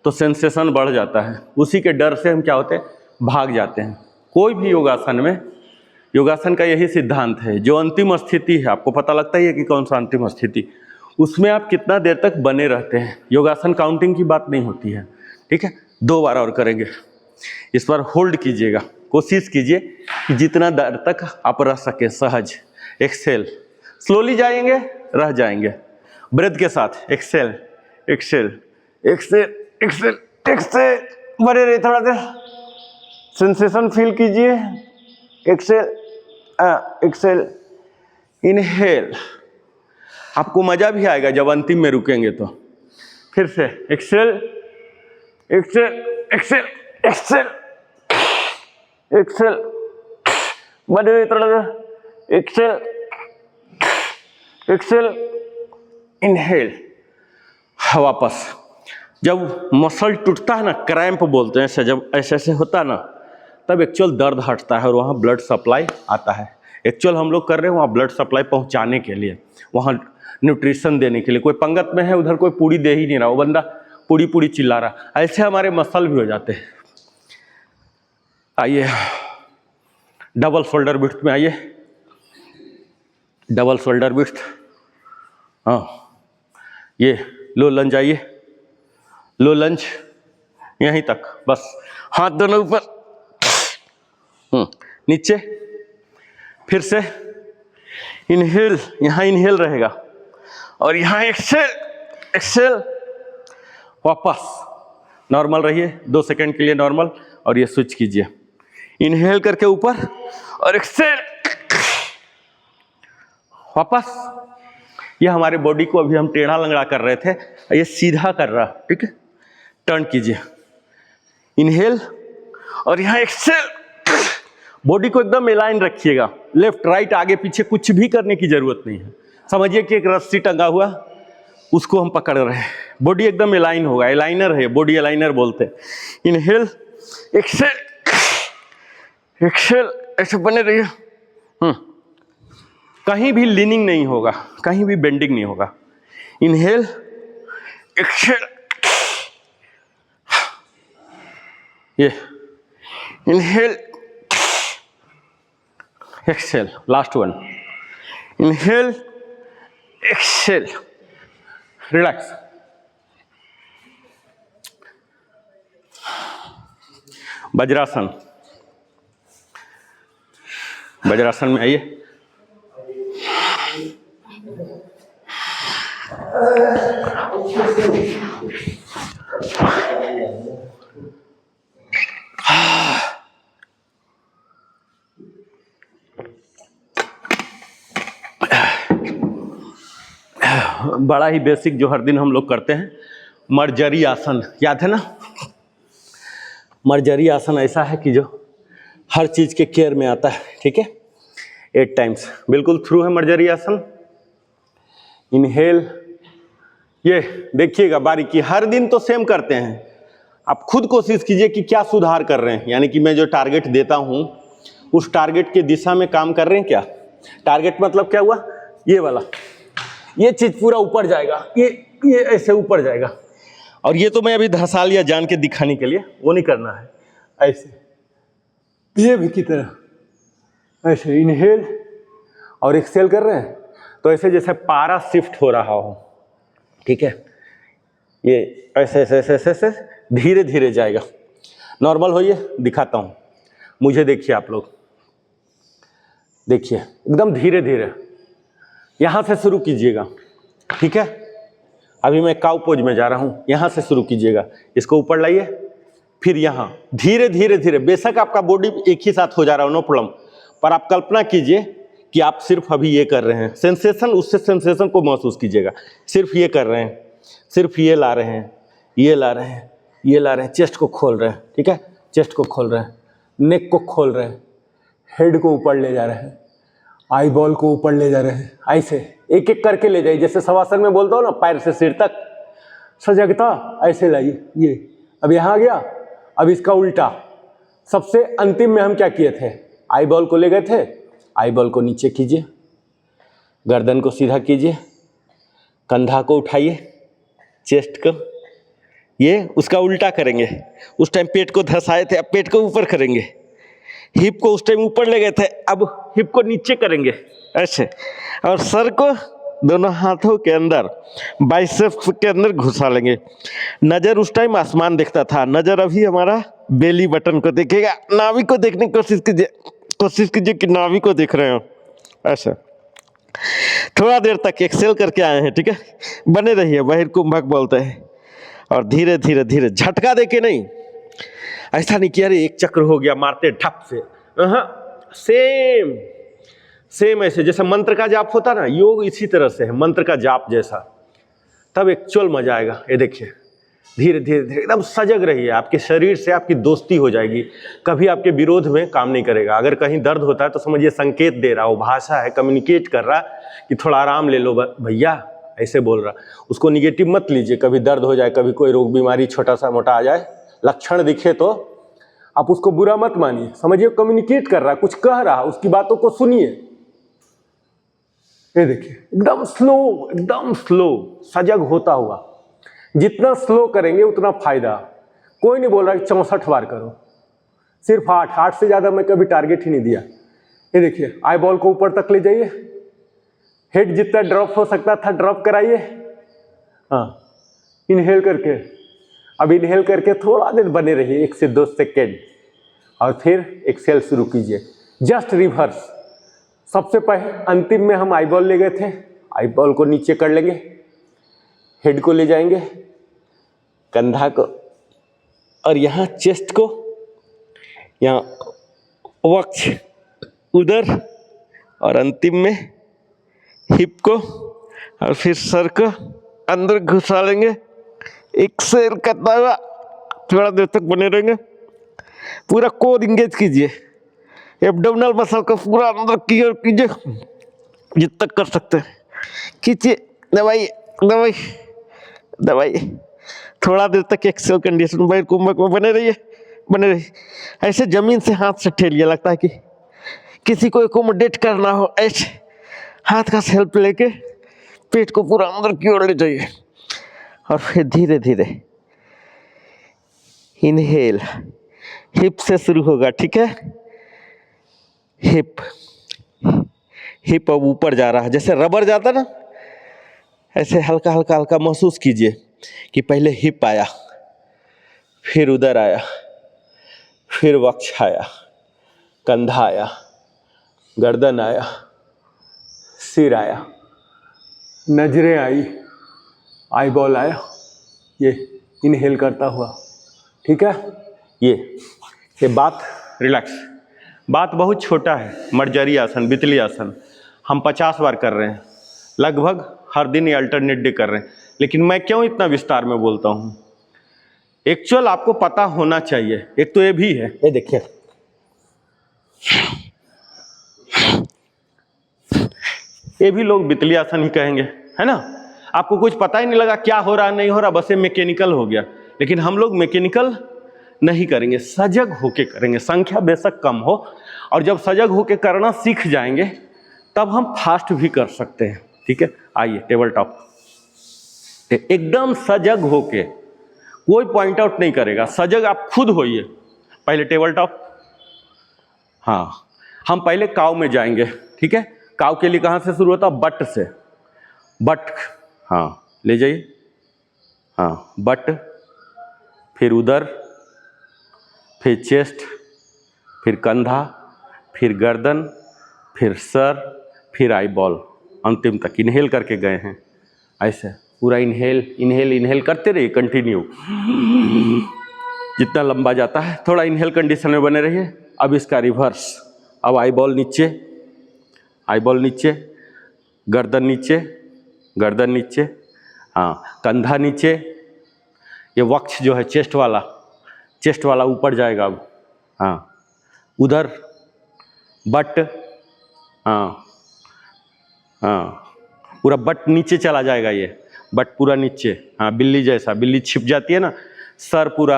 तो सेंसेशन बढ़ जाता है, उसी के डर से हम क्या होते हैं, भाग जाते हैं। कोई भी योगासन में, योगासन का यही सिद्धांत है, जो अंतिम स्थिति है आपको पता लगता ही है कि कौन सा अंतिम स्थिति, उसमें आप कितना देर तक बने रहते हैं। योगासन काउंटिंग की बात नहीं होती है, ठीक है। 2 बार और करेंगे, इस बार होल्ड कीजिएगा, कोशिश कीजिए कि जितना देर तक आप रह सके सहज। एक्सेल, स्लोली जाएंगे, रह जाएंगे, ब्रेथ के साथ। Exhale exhale exhale exhale exhale, बने रहिए थोड़ा देर, सेंसेशन फील कीजिए। Exhale exhale, inhale. आपको मजा भी आएगा जब अंतिम में रुकेंगे तो। फिर से exhale exhale exhale exhale exhale, बने रहिए थोड़ा देर। Excel exhale, inhale. वापस। जब मसल टूटता है ना, क्रैम्प बोलते हैं ऐसे, जब ऐसे ऐसे होता है ना, तब एक्चुअल दर्द हटता है और वहाँ ब्लड सप्लाई आता है। एक्चुअल हम लोग कर रहे हैं वहाँ ब्लड सप्लाई पहुँचाने के लिए, वहाँ न्यूट्रिशन देने के लिए। कोई पंगत में है, उधर कोई पूड़ी दे ही नहीं रहा, वो बंदा पूड़ी पूड़ी चिल्ला रहा, ऐसे हमारे मसल भी हो जाते हैं। आइए डबल शोल्डर विड्थ में आइए, डबल शोल्डर विड्थ। हाँ, ये लो लंज आइए, लो लंज यहीं तक, बस हाथ दोनों ऊपर, नीचे। फिर से इनहेल, यहाँ इनहेल रहेगा और यहाँ एक्सेल एक्सेल। वापस नॉर्मल रहिए, 2 सेकंड के लिए नॉर्मल, और ये स्विच कीजिए। इनहेल करके ऊपर और एक्सेल, वापस। ये हमारे बॉडी को अभी हम टेढ़ा लंगड़ा कर रहे थे, ये सीधा कर रहा, ठीक है। टर्न कीजिए, इनहेल और यहाँ एक्सेल। बॉडी को एकदम अलाइन रखिएगा, लेफ्ट राइट आगे पीछे कुछ भी करने की जरूरत नहीं है। समझिए कि एक रस्सी टंगा हुआ, उसको हम पकड़ रहे हैं, बॉडी एकदम अलाइन होगा। अलाइनर है, बॉडी अलाइनर बोलते हैं। इनहेल एक्सेल एक्सेल, ऐसे बने रहिए। कहीं भी लीनिंग नहीं होगा, कहीं भी बेंडिंग नहीं होगा। इनहेल एक्सेल, ये inhale exhale, last one. Inhale exhale, relax. Vajrasana, vajrasana में आइए। बड़ा ही बेसिक जो हर दिन हम लोग करते हैं, मर्जरी आसन, याद है ना। मर्जरी आसन ऐसा है कि जो हर चीज के केयर में आता है, ठीक है। 8 टाइम्स बिल्कुल थ्रू है मर्जरी आसन। इनहेल, ये देखिएगा बारीकी, हर दिन तो सेम करते हैं, आप खुद कोशिश कीजिए कि क्या सुधार कर रहे हैं, यानी कि मैं जो टारगेट देता हूं उस टारगेट के दिशा में काम कर रहे हैं क्या। टारगेट मतलब क्या हुआ, ये वाला, ये चीज पूरा ऊपर जाएगा, ये ऐसे ऊपर जाएगा। और ये तो मैं अभी धसा लिया जान के दिखाने के लिए, वो नहीं करना है। ऐसे ये भी की तरह ऐसे इनहेल और एक्सेल कर रहे हैं, तो ऐसे जैसे पारा शिफ्ट हो रहा हो, ठीक है। ये ऐसे ऐसे ऐसे ऐसे ऐसे धीरे धीरे जाएगा। नॉर्मल होइए, दिखाता हूँ, मुझे देखिए, आप लोग देखिए, एकदम धीरे धीरे यहाँ से शुरू कीजिएगा, ठीक है। अभी मैं काउ पोज में जा रहा हूँ, यहाँ से शुरू कीजिएगा, इसको ऊपर लाइए, फिर यहाँ धीरे धीरे धीरे। बेशक आपका बॉडी एक ही साथ हो जा रहा हो, नो प्रॉब्लम, पर आप कल्पना कीजिए कि आप सिर्फ अभी ये कर रहे हैं, सेंसेशन, उससे सेंसेशन को महसूस कीजिएगा। सिर्फ ये कर रहे हैं, सिर्फ ये ला रहे हैं, ये ला रहे हैं, ये ला रहे हैं, चेस्ट को खोल रहे हैं, ठीक है, चेस्ट को खोल रहे हैं, नेक को खोल रहे हैं, हेड को ऊपर ले जा रहे हैं, आई बॉल को ऊपर ले जा रहे हैं, ऐसे एक एक करके ले जाइए। जैसे शवासन में बोलता हो ना, पैर से सिर तक सजगता, ऐसे लाइए, ये अब यहाँ आ गया। अब इसका उल्टा, सबसे अंतिम में हम क्या किए थे, आई बॉल को ले गए थे, आई बॉल को नीचे कीजिए, गर्दन को सीधा कीजिए, कंधा को उठाइए, चेस्ट को, ये उसका उल्टा करेंगे। उस टाइम पेट को धंसाए थे, अब पेट को ऊपर करेंगे। हिप को उस टाइम ऊपर ले गए थे, अब हिप को नीचे करेंगे ऐसे, और सर को दोनों हाथों के अंदर बाइसेप्स के अंदर घुसा लेंगे। नज़र उस टाइम आसमान देखता था, नज़र अभी हमारा बेली बटन को देखेगा। नाभि को देखने की कोशिश कीजिए कि नाभि को देख रहे हो ऐसा। थोड़ा देर तक एक्सेल करके आए हैं, ठीक है, बने रहिए, बहिर्कुंभक बोलते हैं। और धीरे धीरे धीरे, झटका दे के नहीं, ऐसा नहीं कि अरे एक चक्र हो गया मारते ठप से, सेम ऐसे जैसे मंत्र का जाप होता ना, योग इसी तरह से है, मंत्र का जाप जैसा, तब एक्चुअल मजा आएगा। ये देखिए, धीरे धीरे धीरे एकदम सजग रहिए, आपके शरीर से आपकी दोस्ती हो जाएगी, कभी आपके विरोध में काम नहीं करेगा। अगर कहीं दर्द होता है तो समझिए संकेत दे रहा, वो भाषा है, कम्युनिकेट कर रहा कि थोड़ा आराम ले लो भैया, ऐसे बोल रहा। उसको निगेटिव मत लीजिए, कभी दर्द हो जाए, कभी कोई रोग बीमारी छोटा सा मोटा आ जाए, लक्षण दिखे तो आप उसको बुरा मत मानिए, समझिए कम्युनिकेट कर रहा, कुछ कह रहा, उसकी बातों को सुनिए। ये देखिए, एकदम स्लो सजग होता हुआ, जितना स्लो करेंगे उतना फायदा। कोई नहीं बोल रहा कि 64 बार करो, सिर्फ 8 से ज़्यादा मैं कभी टारगेट ही नहीं दिया। ये देखिए, आई बॉल को ऊपर तक ले जाइए, हेड जितना ड्रॉप हो सकता था ड्रॉप कराइए, हाँ, इनहेल करके। अब इनहेल करके थोड़ा देर बने रहिए, 1 से 2 सेकेंड, और फिर एक्सेल शुरू कीजिए, जस्ट रिवर्स। सबसे पहले अंतिम में हम आई बॉल ले गए थे, आई बॉल को नीचे कर लेंगे, हेड को ले जाएंगे, कंधा को, और यहाँ चेस्ट को, यहाँ वक्ष, उदर, और अंतिम में हिप को, और फिर सर को अंदर घुसा लेंगे। एक्सेल करता हुआ थोड़ा देर तक बने रहेंगे। पूरा कोर इंगेज कीजिए, एब्डोमिनल मसल को पूरा अंदर क्लियर कीजिए जितना कर सकते हैं, खींचिए, दबाइए। थोड़ा देर तक एक्सेल कंडीशन बहिर्कुंभक में बने रहिए। ऐसे जमीन से हाथ से ठेलिए, लगता है कि किसी को एकोमोडेट करना हो, ऐसे हाथ का हेल्प लेके पेट को पूरा अंदर की ओर ले जाइए, और फिर धीरे धीरे इनहेल, हिप से शुरू होगा, ठीक है, हिप अब ऊपर जा रहा है, जैसे रबर जाता ना, ऐसे हल्का हल्का महसूस कीजिए कि पहले हिप आया, फिर उदर आया, फिर वक्ष आया, कंधा आया, गर्दन आया, सिर आया, नजरें आई, आई बॉल आया, ये इनहेल करता हुआ, ठीक है। ये बात रिलैक्स, बात बहुत छोटा है, मर्जरी आसन, बितली आसन हम 50 बार कर रहे हैं, लगभग हर दिन, ये अल्टरनेट डे कर रहे हैं। लेकिन मैं क्यों इतना विस्तार में बोलता हूँ, एक्चुअल आपको पता होना चाहिए। एक तो ये भी है, ये देखिए, ये भी लोग बितली आसन ही कहेंगे, है ना। आपको कुछ पता ही नहीं लगा क्या हो रहा नहीं हो रहा, बस ये मैकेनिकल हो गया। लेकिन हम लोग मैकेनिकल नहीं करेंगे, सजग होके करेंगे, संख्या बेशक कम हो, और जब सजग होके करना सीख जाएंगे तब हम फास्ट भी कर सकते हैं, ठीक है। आइए टेबल टॉप, एकदम सजग होके, कोई पॉइंट आउट नहीं करेगा, सजग आप खुद होइए। पहले टेबल टॉप, हाँ, हम पहले काव में जाएंगे, ठीक है। काव के लिए कहाँ से शुरू होता, बट से, बट, हाँ, ले जाइए, हाँ, बट, फिर उदर, फिर चेस्ट, फिर कंधा, फिर गर्दन, फिर सर, फिर आई बॉल, अंतिम तक इनहेल करके गए हैं। ऐसे पूरा इनहेल करते रहिए, कंटिन्यू, जितना लंबा जाता है। थोड़ा इनहेल कंडीशन में बने रहिए। अब इसका रिवर्स, अब आई बॉल नीचे, गर्दन नीचे, हाँ, कंधा नीचे, ये वक्ष जो है चेस्ट वाला ऊपर जाएगा अब, हाँ, उधर बट, हाँ, पूरा बट नीचे चला जाएगा, ये बट पूरा नीचे, हाँ, बिल्ली जैसा, बिल्ली छिप जाती है ना, सर पूरा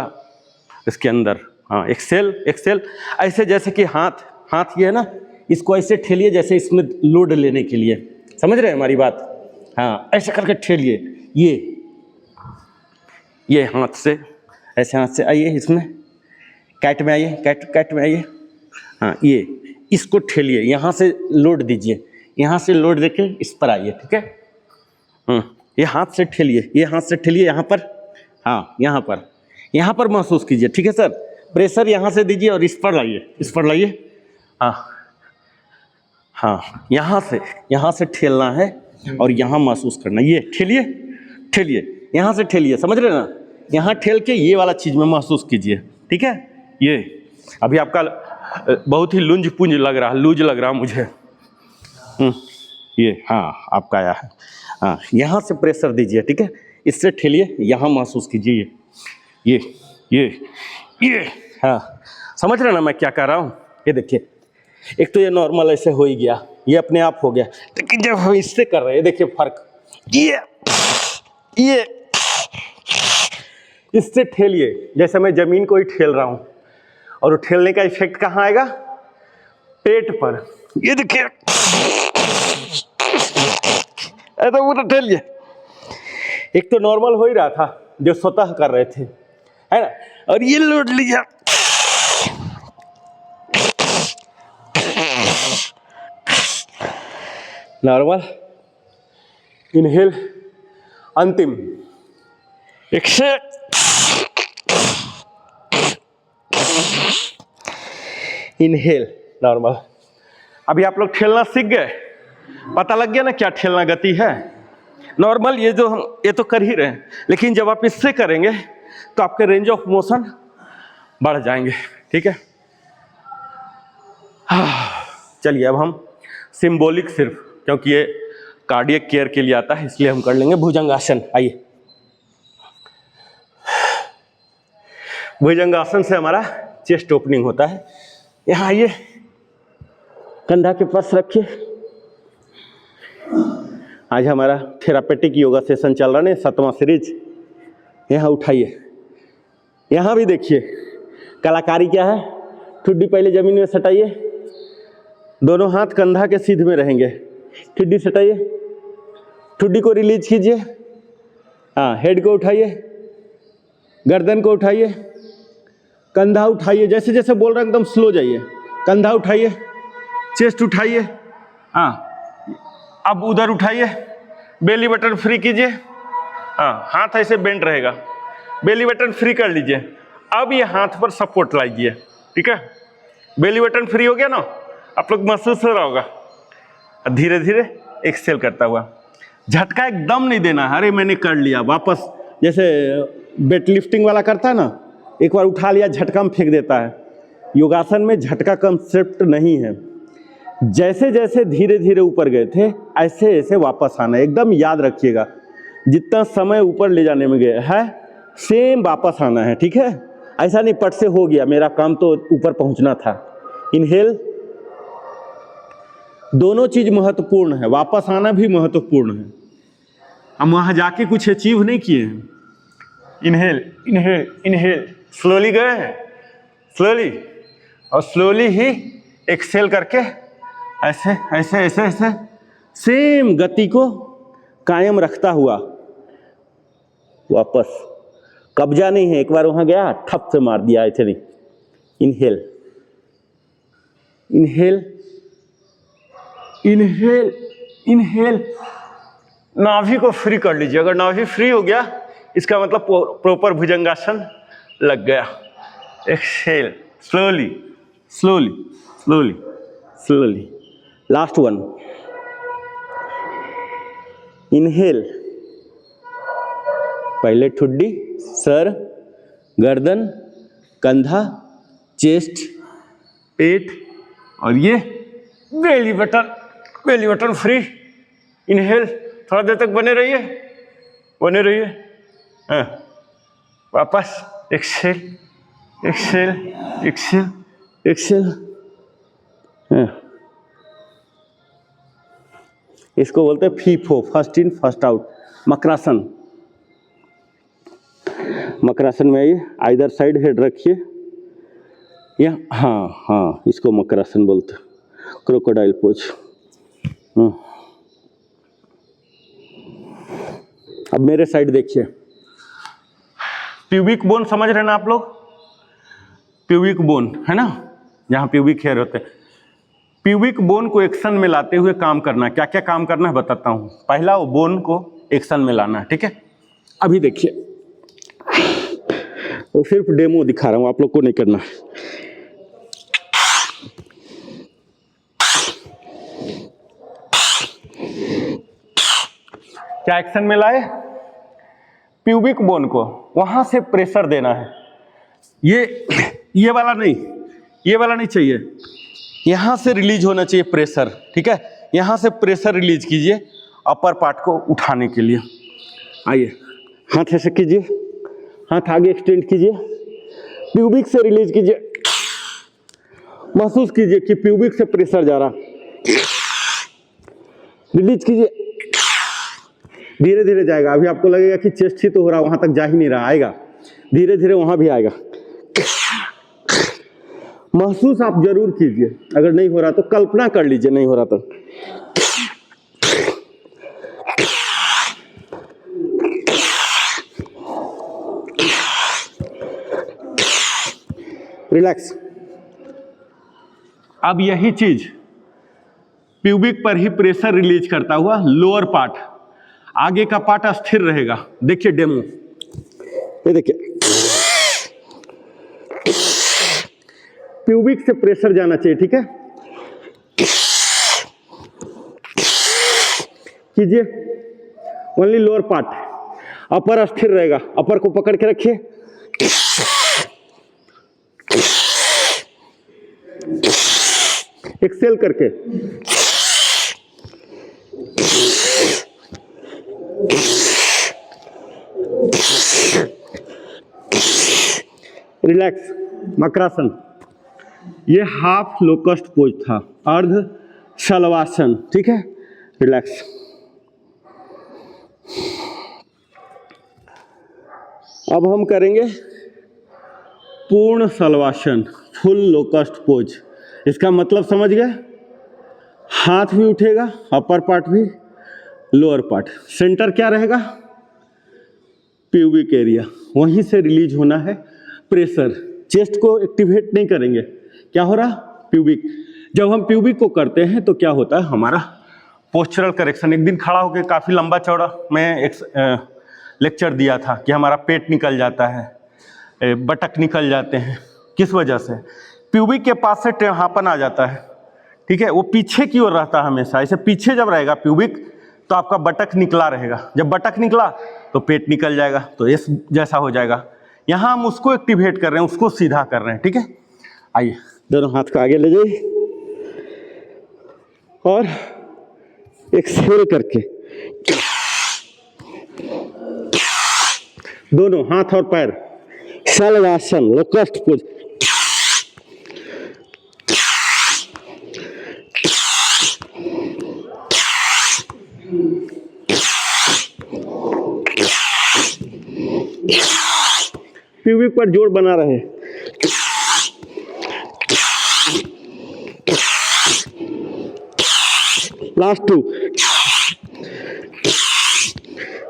इसके अंदर। हाँ, एक्सेल एक्सेल। ऐसे जैसे कि हाथ ये है ना, इसको ऐसे ठेलिए जैसे इसमें लोड लेने के लिए, समझ रहे हैं हमारी बात? हाँ, ऐसे करके ठेलिए। ये हाथ से, ऐसे हाथ से आइए, इसमें कैट में आइए, कैट में आइए। हाँ, ये इसको ठेलिए, यहाँ से लोड दीजिए, यहाँ से लोड देके इस पर आइए, ठीक है। ये हाथ से ठेलिए, ये हाथ से ठेलिए यहाँ पर। हाँ, यहाँ पर महसूस कीजिए, ठीक है सर। प्रेशर यहाँ से दीजिए और इस पर लाइए। हाँ, यहाँ से ठेलना है और यहाँ महसूस करना। ये ठेलिए, यहाँ से ठेलिए, समझ रहे ना? यहाँ ठेल के ये वाला चीज़ में महसूस कीजिए, ठीक है। ये अभी आपका बहुत ही लूज लग रहा मुझे। ये हाँ, आपका आया है। हाँ, यहाँ से प्रेशर दीजिए, ठीक है। इससे ठेलिए, यहाँ महसूस कीजिए। ये हाँ, समझ रहे ना मैं क्या कर रहा हूँ? ये देखिए, एक तो ये नॉर्मल ऐसे हो ही गया, ये अपने आप हो गया, लेकिन जब हम इससे कर रहे हैं, देखिए फर्क। ये इससे ठेलिए जैसे मैं जमीन को ही ठेल रहा हूँ, और वो ठेलने का इफेक्ट कहाँ आएगा? पेट पर। ये देखिए, ऐसा पूरा ठेलिए। एक तो नॉर्मल हो ही रहा था जो स्वतः कर रहे थे, है ना, और ये लोड लिया। नॉर्मल, इनहेल, अंतिम, एक्सेल, इनहेल, नॉर्मल। अभी आप लोग ठेलना सीख गए, पता लग गया ना क्या ठेलना गति है। नॉर्मल ये तो कर ही रहे हैं, लेकिन जब आप इससे करेंगे तो आपके रेंज ऑफ मोशन बढ़ जाएंगे, ठीक है। चलिए, अब हम सिंबॉलिक, सिर्फ क्योंकि ये कार्डियक केयर के लिए आता है इसलिए हम कर लेंगे भुजंगासन। आइए, भुजंगासन से हमारा चेस्ट ओपनिंग होता है। यहाँ आइए, कंधा के पास रखिए। आज हमारा थेरापेटिक योगा सेशन चल रहा है, 7वां सीरीज। यहाँ उठाइए, यहाँ भी देखिए कलाकारी क्या है। ठुड्डी पहले जमीन में सटाइए, दोनों हाथ कंधा के सीध में रहेंगे। ठुड्डी सटाइए, ठुड्डी को रिलीज कीजिए। हाँ, हेड को उठाइए, गर्दन को उठाइए, कंधा उठाइए। जैसे जैसे बोल रहे हैं एकदम स्लो जाइए। कंधा उठाइए, चेस्ट उठाइए। हाँ, अब उधर उठाइए, बेली बटन फ्री कीजिए। हाँ, हाथ ऐसे बेंड रहेगा, बेली बटन फ्री कर लीजिए। अब ये हाथ पर सपोर्ट लाइए, ठीक है। बेली बटन फ्री हो गया ना, आप लोग महसूस हो रहा होगा। धीरे धीरे एक्सेल करता हुआ, झटका एकदम नहीं देना। अरे मैंने कर लिया, वापस जैसे वेट लिफ्टिंग वाला करता है ना, एक बार उठा लिया झटका में फेंक देता है। योगासन में झटका कंसेप्ट नहीं है। जैसे जैसे धीरे धीरे ऊपर गए थे, ऐसे ऐसे वापस आना। एकदम याद रखिएगा, जितना समय ऊपर ले जाने में गया है, सेम वापस आना है, ठीक है। ऐसा नहीं पट से हो गया, मेरा काम तो ऊपर पहुंचना था। इनहेल, दोनों चीज महत्वपूर्ण है, वापस आना भी महत्वपूर्ण है। हम वहां जाके कुछ अचीव नहीं किए हैं। इनहेल, इनहेल, इनहेल, स्लोली गए हैं, स्लोली, और स्लोली ही एक्सेल करके ऐसे ऐसे ऐसे ऐसे सेम गति को कायम रखता हुआ वापस। कब्जा नहीं है, एक बार वहां गया ठप से मार दिया, ऐसे नहीं। Inhale, inhale, inhale, inhale. नाभि को फ्री कर लीजिए। अगर नाभि फ्री हो गया, इसका मतलब प्रॉपर भुजंगासन लग गया। Exhale, slowly, slowly, slowly, slowly. Last one, inhale, पहले ठुड्डी, सर, गर्दन, कंधा, चेस्ट, पेट, और ये बेली बटन फ्री। इनहेल, थोड़ा देर तक बने रहिए। हाँ, वापस एक्सेल, एक्सेल, एक्सेल, एक्सेल। हाँ, इसको बोलते हैं FIFO, first in first out, makarasana. Makarasana में आइए, आइदर साइड हेड रखिए, या हाँ हाँ, इसको मकरासन बोलते हैं, क्रोकोडाइल पोज। अब मेरे साइड देखिए, प्यूबिक बोन समझ रहे हैं ना आप लोग, प्यूबिक बोन है ना, जहाँ प्यूबिक हेयर होते हैं। प्यूबिक बोन को एक्शन में लाते हुए काम करना, क्या क्या काम करना है बताता हूँ। पहला, वो बोन को एक्शन में लाना है, ठीक है। अभी देखिए, तो सिर्फ डेमो दिखा रहा हूँ, आप लोग को नहीं करना है। क्या एक्शन में लाए, प्यूबिक बोन को वहां से प्रेशर देना है। ये वाला नहीं, ये वाला नहीं चाहिए, यहां से रिलीज होना चाहिए प्रेशर, ठीक है। यहां से प्रेशर रिलीज कीजिए अपर पार्ट को उठाने के लिए। आइए, हाथ ऐसे कीजिए, हाथ आगे एक्सटेंड कीजिए, प्यूबिक से रिलीज कीजिए, महसूस कीजिए कि प्यूबिक से प्रेशर जा रहा, रिलीज कीजिए, धीरे धीरे जाएगा। अभी आपको लगेगा कि चेस्ट ही तो हो रहा, वहां तक जा ही नहीं रहा, आएगा धीरे धीरे, वहां भी आएगा। महसूस आप जरूर कीजिए, अगर नहीं हो रहा तो कल्पना कर लीजिए नहीं हो रहा तो। रिलैक्स। अब यही चीज प्यूबिक पर ही प्रेशर रिलीज करता हुआ लोअर पार्ट, आगे का पार्ट अस्थिर रहेगा। देखिए डेमो, ये देखिए, प्यूबिक से प्रेशर जाना चाहिए, ठीक है। कीजिए, ओनली लोअर पार्ट, अपर अस्थिर रहेगा, अपर को पकड़ के रखिए, एक्सेल करके, रिलैक्स। मकरासन, ये हाफ लोकस्ट पोज था, अर्ध शलवासन, ठीक है। रिलैक्स। अब हम करेंगे पूर्ण शलवासन, फुल लोकस्ट पोज। इसका मतलब समझ गए, हाथ भी उठेगा, अपर पार्ट भी, लोअर पार्ट, सेंटर क्या रहेगा, प्यूबिक एरिया, वहीं से रिलीज होना है प्रेशर। चेस्ट को एक्टिवेट नहीं करेंगे, क्या हो रहा, प्यूबिक। जब हम प्यूबिक को करते हैं तो क्या होता है, हमारा पोस्चरल करेक्शन। एक दिन खड़ा होकर काफ़ी लंबा चौड़ा मैं एक लेक्चर दिया था कि हमारा पेट निकल जाता है, बटक निकल जाते हैं, किस वजह से, प्यूबिक के पास से टेढ़ापन आ जाता है, ठीक है। वो पीछे की ओर रहता है हमेशा, ऐसे पीछे जब रहेगा प्यूबिक तो आपका बटक निकला रहेगा, जब बटक निकला तो पेट निकल जाएगा, तो इस जैसा हो जाएगा। यहाँ हम उसको एक्टिवेट कर रहे हैं, उसको सीधा कर रहे हैं, ठीक है। आइए, दोनों हाथ को आगे ले जाइए और एक्सहेल करके दोनों हाथ और पैर, शलवासन, लोकस्ट पोज। प्यूबिक पर जोर बना रहे, लास्ट 2,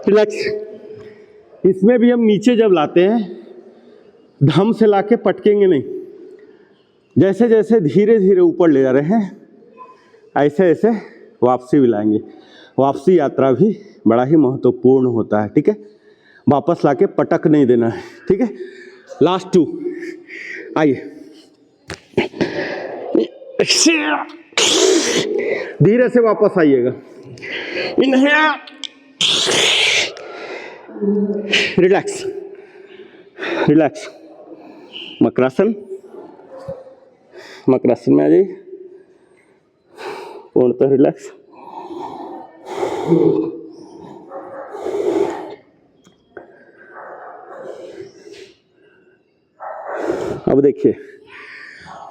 रिलैक्स। इसमें भी हम नीचे जब लाते हैं, धम से लाके पटकेंगे नहीं, जैसे जैसे धीरे धीरे ऊपर ले जा रहे हैं, ऐसे ऐसे वापसी भी लाएंगे। वापसी यात्रा भी बड़ा ही महत्वपूर्ण होता है, ठीक है। वापस लाके पटक नहीं देना है, ठीक है। लास्ट 2, आइए, धीरे से वापस आइएगा, inhale, relax, relax. Makarasana, makarasana में आ जाइए, पूर्णतः रिलैक्स। अब देखिए,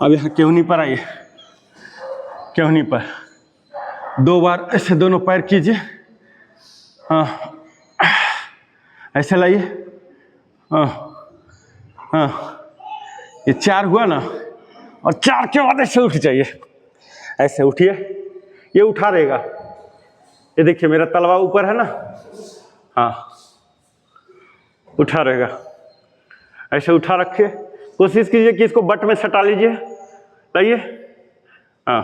अब यहाँ केहनी पर आइए, केहनी पर 2 बार ऐसे दोनों पैर कीजिए, हाँ, ऐसे लाइए, हाँ हाँ, ये 4 हुआ ना, और 4 के बाद ऐसे उठ जाइए, ऐसे उठिए, ये उठा रहेगा। ये देखिए मेरा तलवा ऊपर है ना, हाँ उठा रहेगा, ऐसे उठा रखिए। कोशिश कीजिए कि इसको बट में सटा लीजिए, लाइए। हाँ,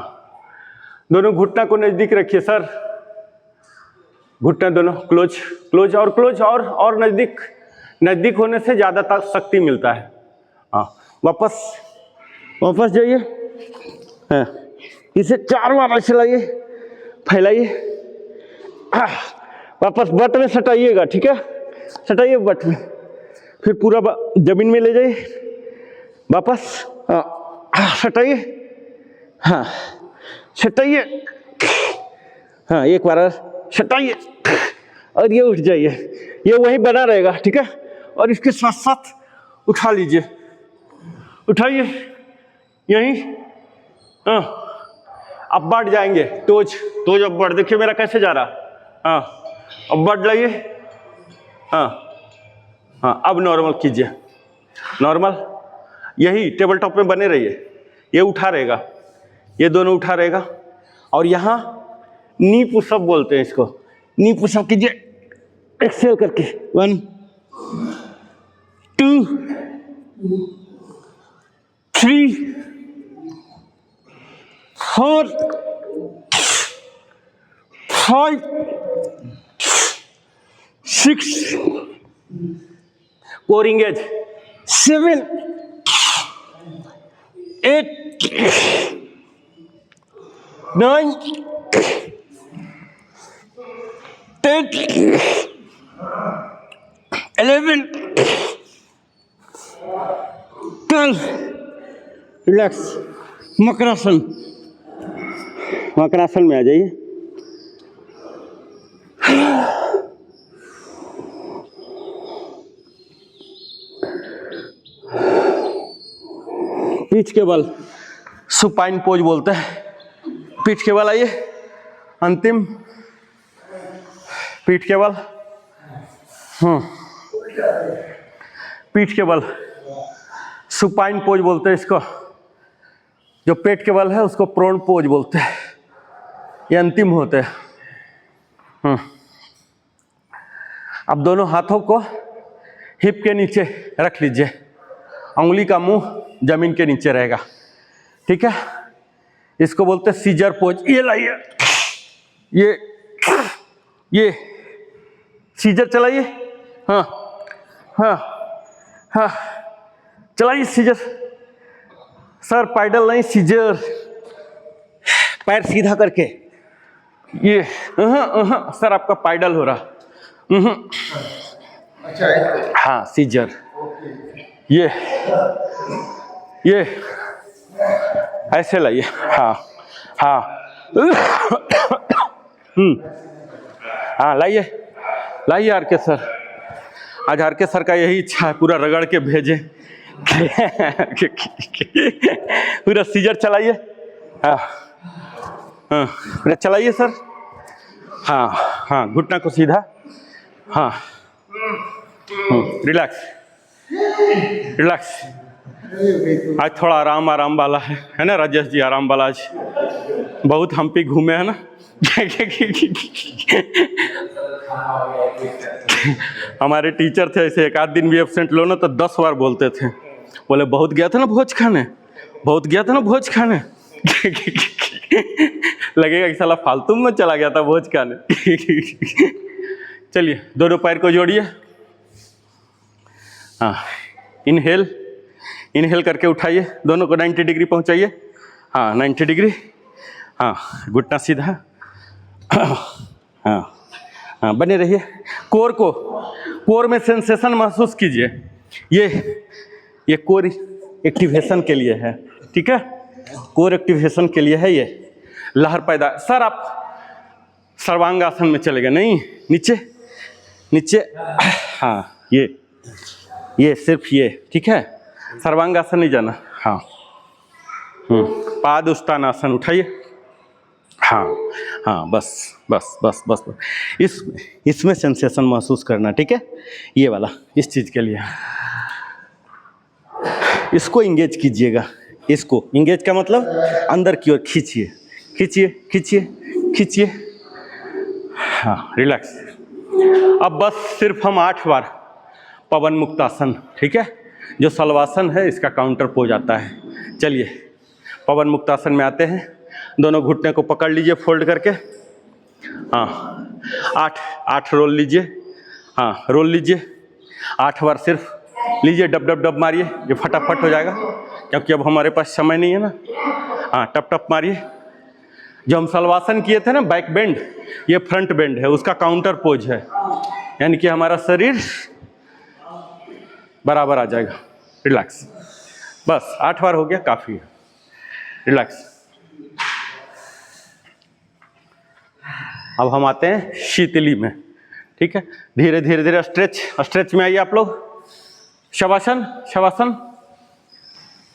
दोनों घुटना को नज़दीक रखिए सर, घुटना दोनों क्लोज क्लोज और क्लोज, और नज़दीक। नज़दीक होने से ज़्यादा शक्ति मिलता है। हाँ, वापस जाइए। हाँ, इसे 4 बार ऐसे लाइए, फैलाइए, वापस बट में सटाइएगा, ठीक है, सटाइए बट में, फिर पूरा जमीन में ले जाइए, वापस सटाइए, हाँ सटाइए, हाँ एक बार सटाइए, और ये उठ जाइए, ये वहीं बना रहेगा, ठीक है। और इसके साथ साथ उठा लीजिए, उठाइए यहीं, हाँ अब बढ़ जाएंगे, टोज अब बढ़, देखिए मेरा कैसे जा रहा, हाँ अब बढ़ लाइए, हाँ हाँ अब नॉर्मल कीजिए, नॉर्मल, यही टेबल टॉप में बने रहिए, ये उठा रहेगा, ये दोनों उठा रहेगा। और यहाँ नी पुशअप बोलते हैं इसको, नी पुशअप कीजिए, एक्सेल करके, 1 2 3 4 5 6 core engage, 7 8 9 10 11 12। Relax, makarasana, makarasana में आ जाइए। पीठ के बल, सुपाइन पोज बोलते हैं, पीठ के बल आइए, अंतिम पीठ के बल, पीठ के बल, सुपाइन पोज बोलते हैं इसको। जो पेट के बल है उसको प्रोन पोज बोलते हैं, ये अंतिम होते हैं। अब दोनों हाथों को हिप के नीचे रख लीजिए, उंगली का मुंह जमीन के नीचे रहेगा, ठीक है। इसको बोलते हैं सीजर पोज। ये लाइए, ये सीजर चलाइए, हाँ हाँ हाँ चलाइए सीजर, सर पैडल नहीं सीजर, पैर सीधा करके, ये सर आपका पैडल हो रहा, अच्छा हाँ सीजर, ये ऐसे लाइए, हाँ हाँ हाँ लाइए आर के सर, आज आर के सर का यही इच्छा है, पूरा रगड़ के भेजे पूरा सीजर चलाइए, हाँ हाँ पूरा चलाइए सर, हाँ हाँ घुटना को सीधा, हाँ रिलैक्स रिलैक्स। आज थोड़ा आराम वाला है ना राजेश जी, आराम वाला आज बहुत हम पे घूमे है ना हमारे टीचर थे ऐसे, एक आध दिन भी एब्सेंट लो ना तो 10 बार बोलते थे, बोले बहुत गया था ना भोज खाने, बहुत गया था ना भोज खाने लगेगा कि साला फालतू में चला गया था भोज खाने चलिए दोनों पैर को जोड़िए, हाँ इनहेल करके उठाइए, दोनों को 90 डिग्री पहुंचाइए, हाँ 90 डिग्री, हाँ घुटना सीधा, हाँ हाँ बने रहिए। कोर में सेंसेशन महसूस कीजिए, ये कोर एक्टिवेशन के लिए है, ठीक है, कोर एक्टिवेशन के लिए है, ये लहर पैदा। सर आप सर्वांगासन में चले गए, नहीं नीचे हाँ ये सिर्फ ये, ठीक है, सर्वांगासन नहीं जाना, हाँ पाद उत्तानासन उठाइए, हाँ हाँ, बस बस बस बस, बस। इसमें सेंसेशन महसूस करना, ठीक है, ये वाला, इस चीज़ के लिए इसको इंगेज कीजिएगा। इसको इंगेज का मतलब अंदर की ओर खींचिए, खींचिए खींचिए खींचिए। हाँ, रिलैक्स। अब बस सिर्फ हम 8 बार पवन मुक्तासन, ठीक है, जो सलवासन है इसका काउंटर पोज आता है। चलिए पवन मुक्तासन में आते हैं। दोनों घुटने को पकड़ लीजिए फोल्ड करके। हाँ, 8 रोल लीजिए। हाँ, रोल लीजिए 8 बार सिर्फ लीजिए। डब डब डब मारिए, ये फटाफट हो जाएगा क्योंकि अब हमारे पास समय नहीं है ना। हाँ, टप टप मारिए। जो हम सलवासन किए थे ना, बैक बेंड, ये फ्रंट बेंड है, उसका काउंटर पोज है, यानी कि हमारा शरीर बराबर आ जाएगा। रिलैक्स, बस 8 बार हो गया, काफ़ी है। रिलैक्स। अब हम आते हैं शीतली में, ठीक है। धीरे धीरे धीरे स्ट्रेच में आइए आप लोग। शवासन, शवासन,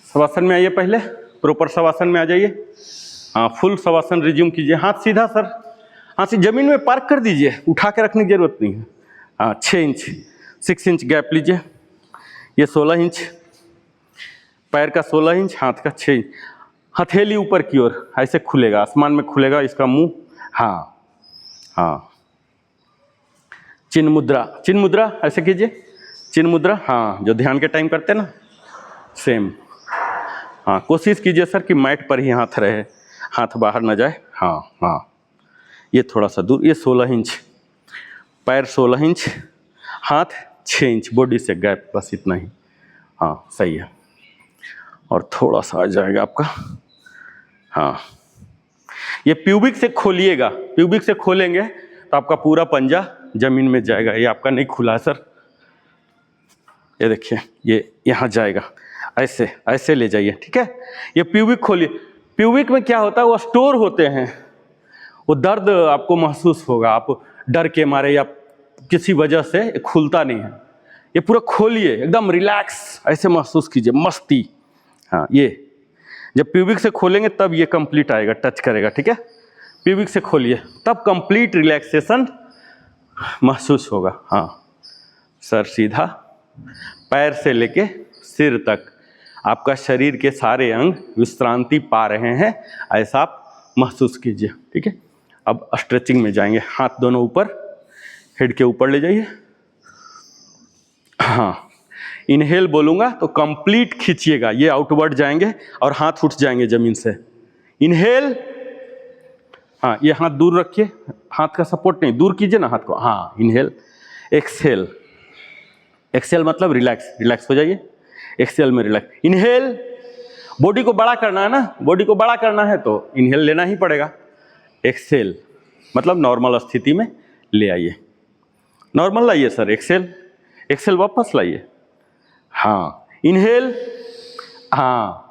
शवासन में आइए, पहले प्रॉपर शवासन में आ जाइए। हाँ, फुल शवासन रिज्यूम कीजिए। हाथ सीधा सर, हाथ से जमीन में पार्क कर दीजिए, उठा के रखने की जरूरत नहीं है। हाँ, 6 इंच 6 इंच गैप लीजिए। ये 16 इंच, पैर का 16 इंच, हाथ का 6 इंच। हथेली ऊपर की ओर ऐसे खुलेगा, आसमान में खुलेगा इसका मुंह। हाँ हाँ, चिन्ह मुद्रा, चिन्ह मुद्रा ऐसे कीजिए, चिन्ह मुद्रा। हाँ, जो ध्यान के टाइम करते हैं ना, सेम। हाँ, कोशिश कीजिए सर कि मैट पर ही हाथ रहे, हाथ बाहर ना जाए। हाँ हाँ, ये थोड़ा सा दूर, ये 16 इंच, पैर 16 इंच, हाथ 6 इंच, बॉडी से गैप, बस इतना ही। हाँ, सही है। और थोड़ा सा आ जाएगा आपका। हाँ, ये प्यूबिक से खोलिएगा, प्यूबिक से खोलेंगे तो आपका पूरा पंजा जमीन में जाएगा। ये आपका नहीं खुला है सर, ये देखिए, ये यहाँ जाएगा, ऐसे ऐसे ले जाइए, ठीक है। ये प्यूबिक खोलिए। प्यूबिक में क्या होता है, वो स्टोर होते हैं, वो दर्द आपको महसूस होगा। आप डर के मारे या किसी वजह से खुलता नहीं है, ये पूरा खोलिए, एकदम रिलैक्स ऐसे महसूस कीजिए, मस्ती। हाँ, ये जब प्यूबिक से खोलेंगे तब ये कंप्लीट आएगा, टच करेगा, ठीक है। प्यूबिक से खोलिए तब कंप्लीट रिलैक्सेशन महसूस होगा। हाँ सर, सीधा पैर से लेके सिर तक आपका शरीर के सारे अंग विश्रांति पा रहे हैं, ऐसा आप महसूस कीजिए, ठीक है। अब स्ट्रेचिंग में जाएंगे। हाथ दोनों ऊपर, हेड के ऊपर ले जाइए। हाँ, इनहेल बोलूँगा तो कंप्लीट खींचिएगा, ये आउटवर्ड जाएंगे और हाथ उठ जाएंगे ज़मीन से। इनहेल, हाँ, ये हाथ दूर रखिए, हाथ का सपोर्ट नहीं, दूर कीजिए ना हाथ को। हाँ, इनहेल। एक्सहेल, एक्सहेल मतलब रिलैक्स, रिलैक्स हो जाइए। एक्सहेल में रिलैक्स। इनहेल, बॉडी को बड़ा करना है ना, बॉडी को बड़ा करना है तो इनहेल लेना ही पड़ेगा। एक्सहेल मतलब नॉर्मल स्थिति में ले आइए, नॉर्मल लाइए सर। एक्सहेल, एक्सहेल वापस लाइए। हाँ, इनहेल। हाँ,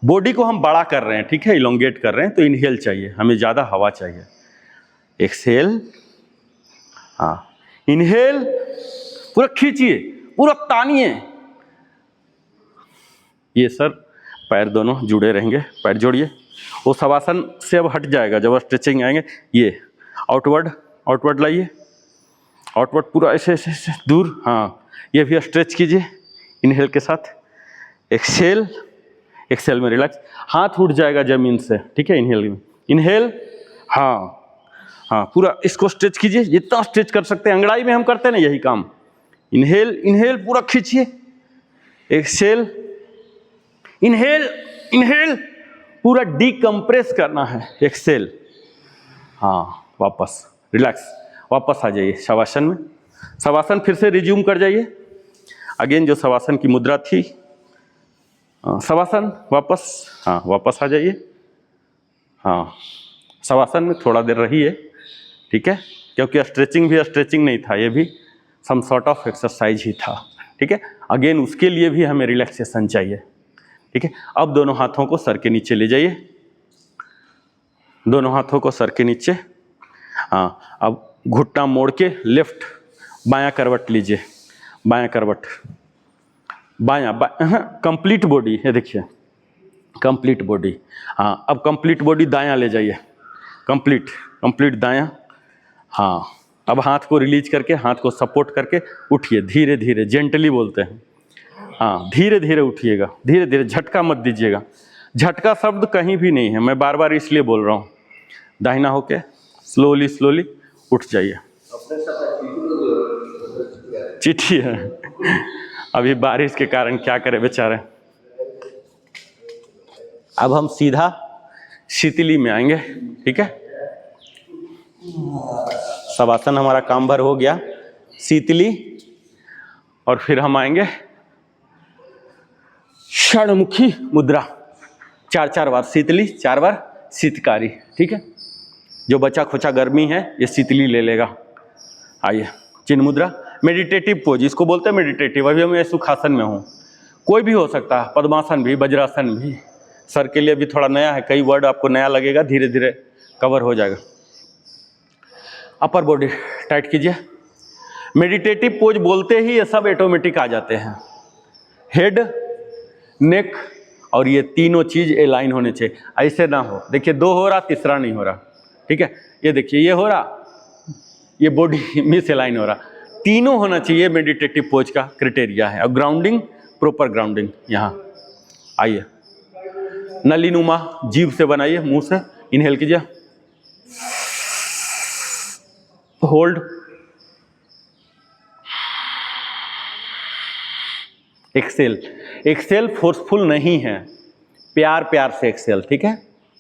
बॉडी को हम बड़ा कर रहे हैं, ठीक है, इलोंगेट कर रहे हैं, तो इनहेल चाहिए, हमें ज़्यादा हवा चाहिए। एक्सहेल। हाँ, इनहेल, पूरा खींचिए, पूरा तानिए। ये सर पैर दोनों जुड़े रहेंगे, पैर जोड़िए। वो शवासन से अब हट जाएगा जब स्ट्रेचिंग आएंगे। ये आउटवर्ड, आउटवर्ड लाइए, आउटवर्ड पूरा ऐसे ऐसे ऐसे दूर। हाँ, ये भी स्ट्रेच कीजिए इनहेल के साथ। एक्सहेल, एक्सहेल में रिलैक्स, हाथ उठ जाएगा जमीन से, ठीक है। इनहेल में, इनहेल। हाँ हाँ, पूरा इसको स्ट्रेच कीजिए, जितना स्ट्रेच कर सकते हैं। अंगड़ाई में हम करते हैं ना यही काम। इनहेल, इनहेल पूरा खींचिए। एक्सहेल, इनहेल, इनहेल, पूरा डीकंप्रेस करना है। एक्सहेल। हाँ, वापस रिलैक्स, वापस आ जाइए शवासन में। शवासन फिर से रिज्यूम कर जाइए। अगेन जो शवासन की मुद्रा थी, शवासन वापस। हाँ, वापस आ जाइए। हाँ, शवासन में थोड़ा देर रहिए, ठीक है, क्योंकि स्ट्रेचिंग भी स्ट्रेचिंग नहीं था, ये भी सम सॉर्ट ऑफ एक्सरसाइज ही था, ठीक है। अगेन उसके लिए भी हमें रिलैक्सेशन चाहिए, ठीक है। अब दोनों हाथों को सर के नीचे ले जाइए, दोनों हाथों को सर के नीचे। हाँ, अब घुटना मोड़ के लेफ्ट बायां करवट लीजिए, बायां करवट, बायां कंप्लीट बॉडी, ये देखिए कंप्लीट बॉडी। हाँ, अब कंप्लीट बॉडी दायां ले जाइए, कंप्लीट कंप्लीट दायां। हाँ, अब हाथ को रिलीज करके, हाथ को सपोर्ट करके उठिए, धीरे धीरे, जेंटली बोलते हैं। हाँ, धीरे धीरे उठिएगा, धीरे धीरे, झटका मत दीजिएगा। झटका शब्द कहीं भी नहीं है, मैं बार बार इसलिए बोल रहा हूँ। दाहिना होके स्लोली स्लोली उठ जाइए। चिट्ठी है, अभी बारिश के कारण क्या करें बेचारे। अब हम सीधा शीतली में आएंगे, ठीक है। शवासन हमारा काम भर हो गया, शीतली, और फिर हम आएंगे षणमुखी मुद्रा। 4 बार शीतली, 4 बार शीतकारी, ठीक है। जो बचा खुचा गर्मी है ये शीतली ले लेगा। आइए, चिन्ह मुद्रा, मेडिटेटिव पोज इसको बोलते हैं, मेडिटेटिव। अभी मैं सुखासन में हूँ, कोई भी हो सकता है, पद्मासन भी, वज्रासन भी। सर के लिए भी थोड़ा नया है, कई वर्ड आपको नया लगेगा, धीरे धीरे कवर हो जाएगा। अपर बॉडी टाइट कीजिए। मेडिटेटिव पोज बोलते ही ये सब ऑटोमेटिक आ जाते हैं। हेड, नेक और ये तीनों चीज अलाइन होने चाहिए, ऐसे ना हो। देखिए 2 हो रहा, तीसरा नहीं हो रहा, ठीक है। ये देखिए, ये हो रहा, ये बॉडी मिस अलाइन हो रहा, तीनों होना चाहिए। मेडिटेटिव पोज का क्राइटेरिया है। और ग्राउंडिंग, प्रॉपर ग्राउंडिंग। यहाँ आइए, नलीनुमा जीभ से बनाइए, मुंह से इनहेल कीजिए, होल्ड, एक्सेल। एक्सेल फोर्सफुल नहीं है, प्यार प्यार से एक्सेल, ठीक है।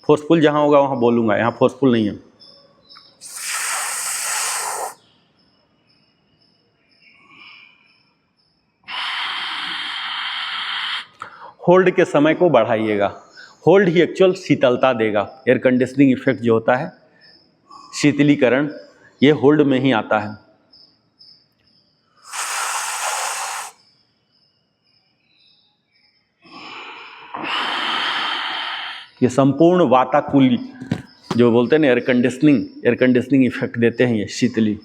फोर्सफुल जहां होगा वहां बोलूंगा, यहां फोर्सफुल नहीं है। होल्ड के समय को बढ़ाइएगा, होल्ड ही एक्चुअल शीतलता देगा। एयर कंडीशनिंग इफेक्ट जो होता है, शीतलीकरण, ये होल्ड में ही आता है। ये संपूर्ण वाताकुल जो बोलते हैं ना, एयर कंडीशनिंग इफेक्ट देते हैं ये शीतली।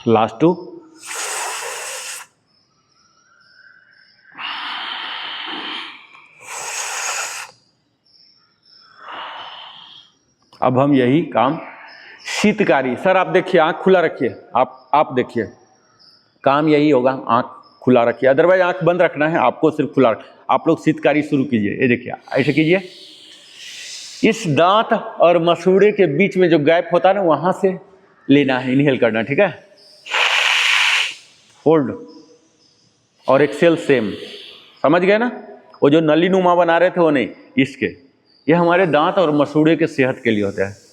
लास्ट 2, अब हम यही काम शीतकारी। सर आप देखिए, आंख खुला रखिए, आप देखिए, काम यही होगा, आंख खुला रखिए, अदरवाइज आंख बंद रखना है आपको, सिर्फ खुला। आप लोग शीतकारी शुरू कीजिए। ये देखिए, ऐसे कीजिए, इस दांत और मसूड़े के बीच में जो गैप होता है ना, वहां से लेना है, इनहेल करना, ठीक है। होल्ड और एक्सेल सेम, समझ गए ना। वो जो नलीनुमा बना रहे थे वो नहीं, इसके, ये हमारे दांत और मसूड़े के सेहत के लिए होता है।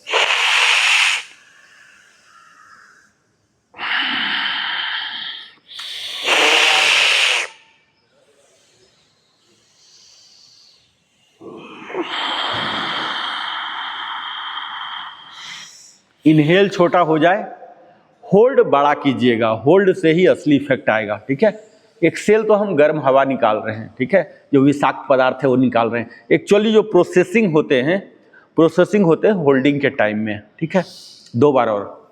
इनहेल छोटा हो जाए, होल्ड बड़ा कीजिएगा, होल्ड से ही असली इफेक्ट आएगा, ठीक है। एक्सेल तो हम गर्म हवा निकाल रहे हैं, ठीक है, जो विषाक्त पदार्थ है वो निकाल रहे हैं। एक्चुअली जो प्रोसेसिंग होते हैं होल्डिंग के टाइम में, ठीक है। 2 बार और,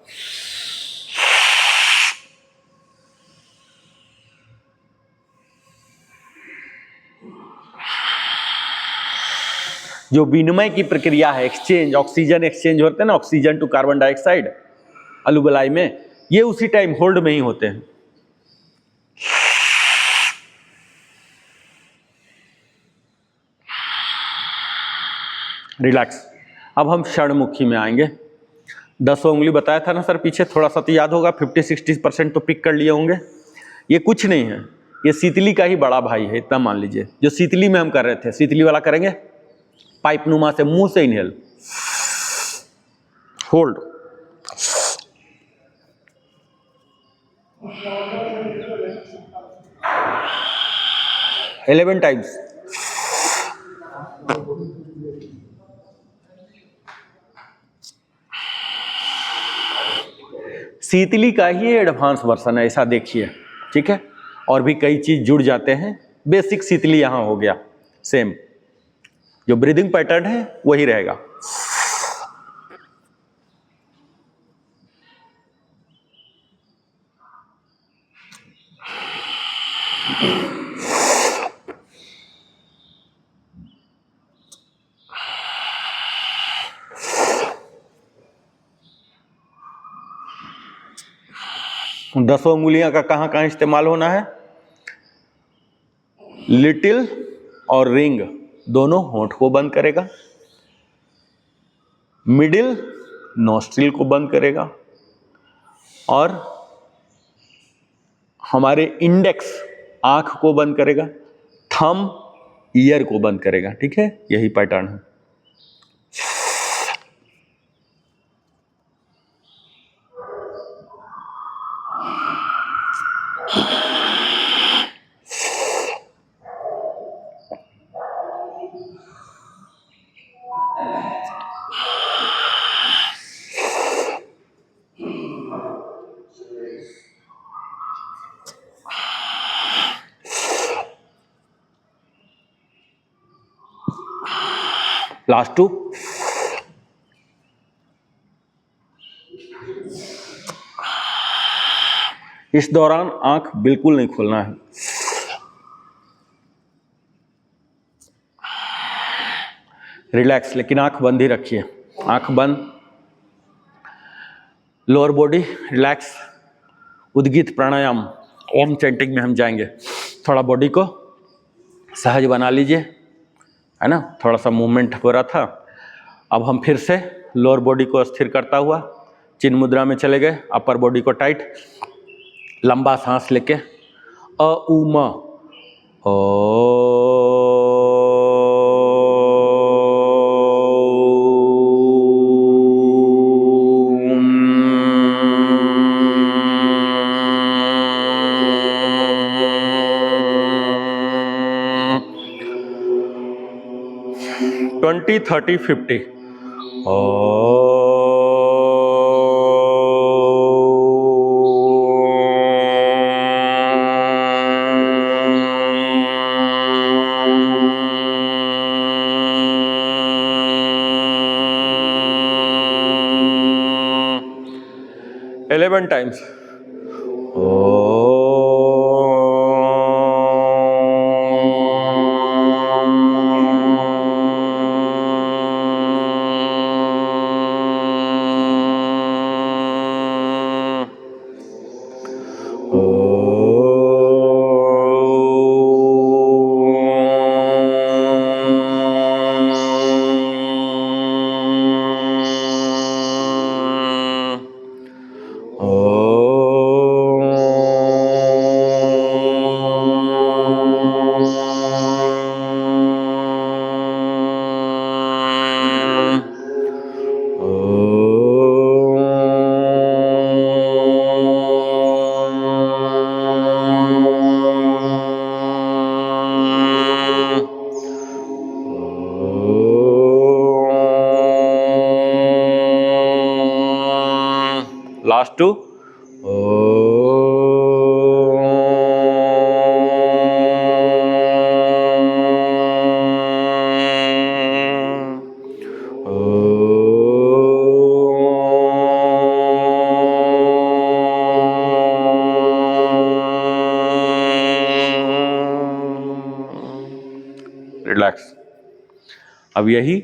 जो विनिमय की प्रक्रिया है, एक्सचेंज, ऑक्सीजन एक्सचेंज होते हैं ना, ऑक्सीजन टू कार्बन डाइऑक्साइड अलुबलाई में, ये उसी टाइम होल्ड में ही होते हैं। रिलैक्स। अब हम षणमुखी में आएंगे। 10 उंगली बताया था ना सर पीछे, थोड़ा सा तो याद होगा, 50-60% तो पिक कर लिए होंगे। ये कुछ नहीं है, ये शीतली का ही बड़ा भाई है, इतना मान लीजिए। जो शीतली में हम कर रहे थे, शीतली वाला करेंगे, पाइप नुमा से, मुंह से इनहेल, होल्ड, इलेवन टाइम्स। शीतली का ही एडवांस वर्जन है, ऐसा देखिए, ठीक है। और भी कई चीज जुड़ जाते हैं, बेसिक शीतली यहां हो गया, सेम जो ब्रीदिंग पैटर्न है वही रहेगा। 10 उंगलियां का कहाँ कहाँ इस्तेमाल होना है? लिटिल और रिंग दोनों होंठ को बंद करेगा, मिडिल नॉस्ट्रिल को बंद करेगा, और हमारे इंडेक्स आंख को बंद करेगा, थंब ईयर को बंद करेगा। ठीक है, यही पैटर्न है। लास्ट 2। इस दौरान आंख बिल्कुल नहीं खोलना है। रिलैक्स, लेकिन आंख बंद ही रखिए। आंख बंद, लोअर बॉडी रिलैक्स। उद्गीत प्राणायाम ओम चैंटिंग में हम जाएंगे। थोड़ा बॉडी को सहज बना लीजिए, है ना, थोड़ा सा मूवमेंट हो रहा था। अब हम फिर से लोअर बॉडी को स्थिर करता हुआ चिन्ह मुद्रा में चले गए। अपर बॉडी को टाइट, लंबा सांस लेके अ उ म ओ 20, 30, 50 11 times last 2 रिलैक्स। अब यही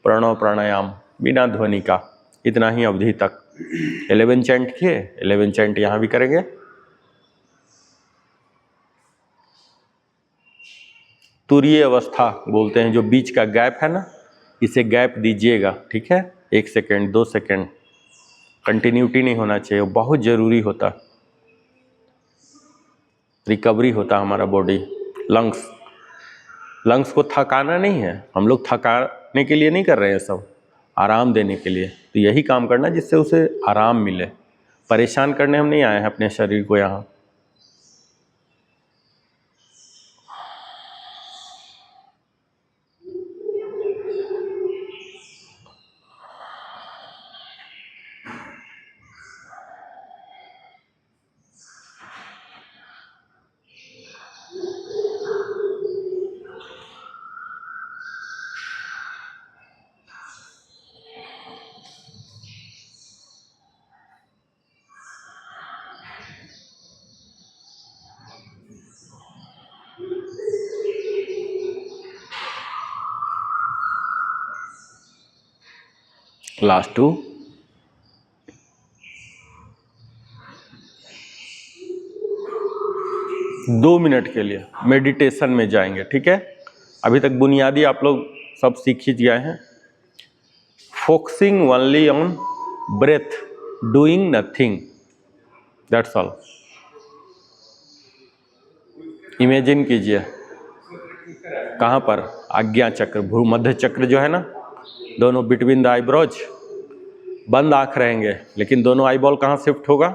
प्रणव प्राणायाम बिना ध्वनि का, इतना ही अवधि तक 11 चैंट किए, 11 चैंट यहां भी करेंगे। तुरीय अवस्था बोलते हैं, जो बीच का गैप है ना, इसे गैप दीजिएगा। ठीक है, 1 सेकेंड 2 सेकेंड, कंटिन्यूटी नहीं होना चाहिए, बहुत जरूरी होता। रिकवरी होता हमारा बॉडी। लंग्स को थकाना नहीं है, हम लोग थकाने के लिए नहीं कर रहे हैं, सब आराम देने के लिए। तो यही काम करना जिससे उसे आराम मिले। परेशान करने हम नहीं आए हैं अपने शरीर को यहाँ। लास्ट 2 2 मिनट के लिए मेडिटेशन में जाएंगे, ठीक है। अभी तक बुनियादी आप लोग सब सीख ही गए हैं। Focusing only on breath, doing nothing, that's all. Imagine कीजिए कहाँ पर, आज्ञा चक्र, भूमध्य चक्र जो है ना, दोनों बिटवीन द आईब्रोज, बंद आंख रहेंगे लेकिन दोनों आईबॉल कहाँ शिफ्ट होगा,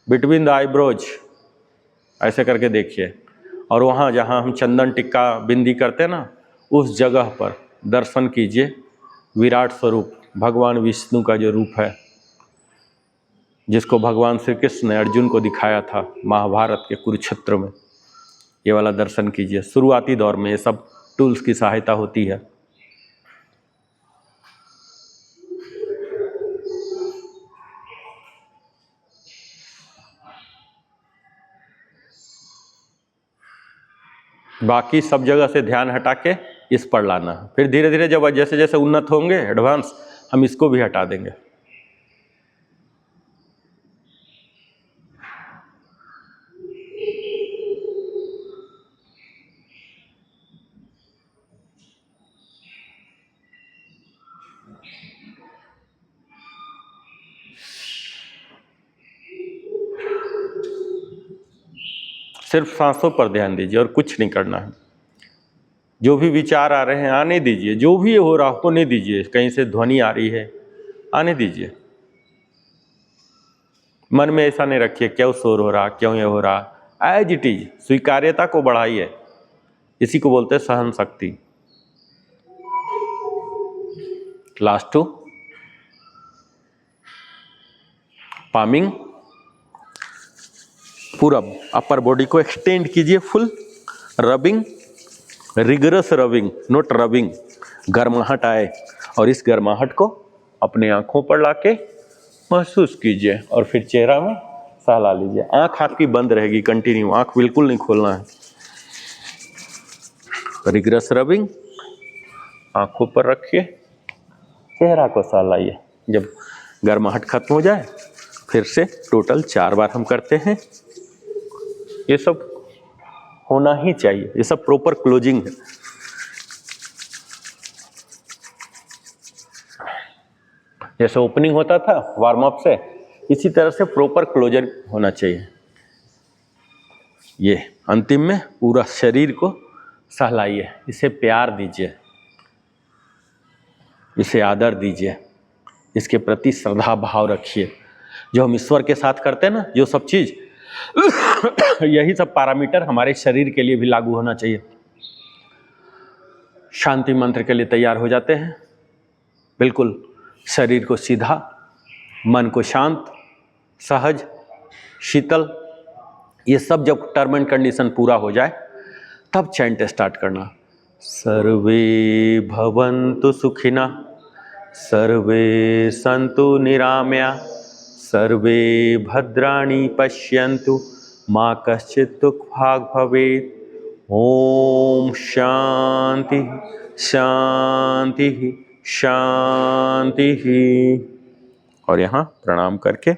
बिटवीन द आईब्रोज, ऐसे करके देखिए। और वहाँ जहाँ हम चंदन टिक्का बिंदी करते हैं ना, उस जगह पर दर्शन कीजिए विराट स्वरूप भगवान विष्णु का जो रूप है, जिसको भगवान श्री कृष्ण ने अर्जुन को दिखाया था महाभारत के कुरुक्षेत्र में। ये वाला दर्शन कीजिए। शुरुआती दौर में ये सब टूल्स की सहायता होती है। बाकी सब जगह से ध्यान हटा के इस पर लाना है। फिर धीरे धीरे जब जैसे जैसे उन्नत होंगे एडवांस, हम इसको भी हटा देंगे। सिर्फ सांसों पर ध्यान दीजिए और कुछ नहीं करना है। जो भी विचार आ रहे हैं आने दीजिए, जो भी हो रहा होने दीजिए। कहीं से ध्वनि आ रही है आने दीजिए। मन में ऐसा नहीं रखिए क्यों शोर हो रहा, क्यों ये हो रहा। एज इट इज, स्वीकार्यता को बढ़ाइए। इसी को बोलते हैं सहन शक्ति। Last two palming. पूरा अपर बॉडी को एक्सटेंड कीजिए, full rubbing, rigorous rubbing, not rubbing. गर्माहट आए और इस गर्माहट को अपने आंखों पर लाके महसूस कीजिए और फिर चेहरा में सहला लीजिए। आंख आपकी बंद रहेगी कंटिन्यू, आंख बिल्कुल नहीं खोलना है। रिगरस रबिंग, आंखों पर रखिए, चेहरा को सहलाइए। जब गर्माहट खत्म हो जाए फिर से टोटल 4 बार हम करते हैं। ये सब होना ही चाहिए, ये सब प्रॉपर क्लोजिंग है। जैसे ओपनिंग होता था वार्म अप से, इसी तरह से प्रॉपर क्लोजर होना चाहिए। ये अंतिम में पूरा शरीर को सहलाइए, इसे प्यार दीजिए, इसे आदर दीजिए, इसके प्रति श्रद्धा भाव रखिए। जो हम ईश्वर के साथ करते हैं ना, जो सब चीज यही सब पैरामीटर हमारे शरीर के लिए भी लागू होना चाहिए। शांति मंत्र के लिए तैयार हो जाते हैं, बिल्कुल शरीर को सीधा, मन को शांत, सहज, शीतल। ये सब जब टर्म एंड कंडीशन पूरा हो जाए तब चैंट स्टार्ट करना। सर्वे भवन्तु सुखिना, सर्वे सन्तु निरामया, सर्वे भद्राणि पश्यन्तु, मा कश्चित् दुःखभाग् भवेत्। ओम शांति शांति शांति। और यहाँ प्रणाम करके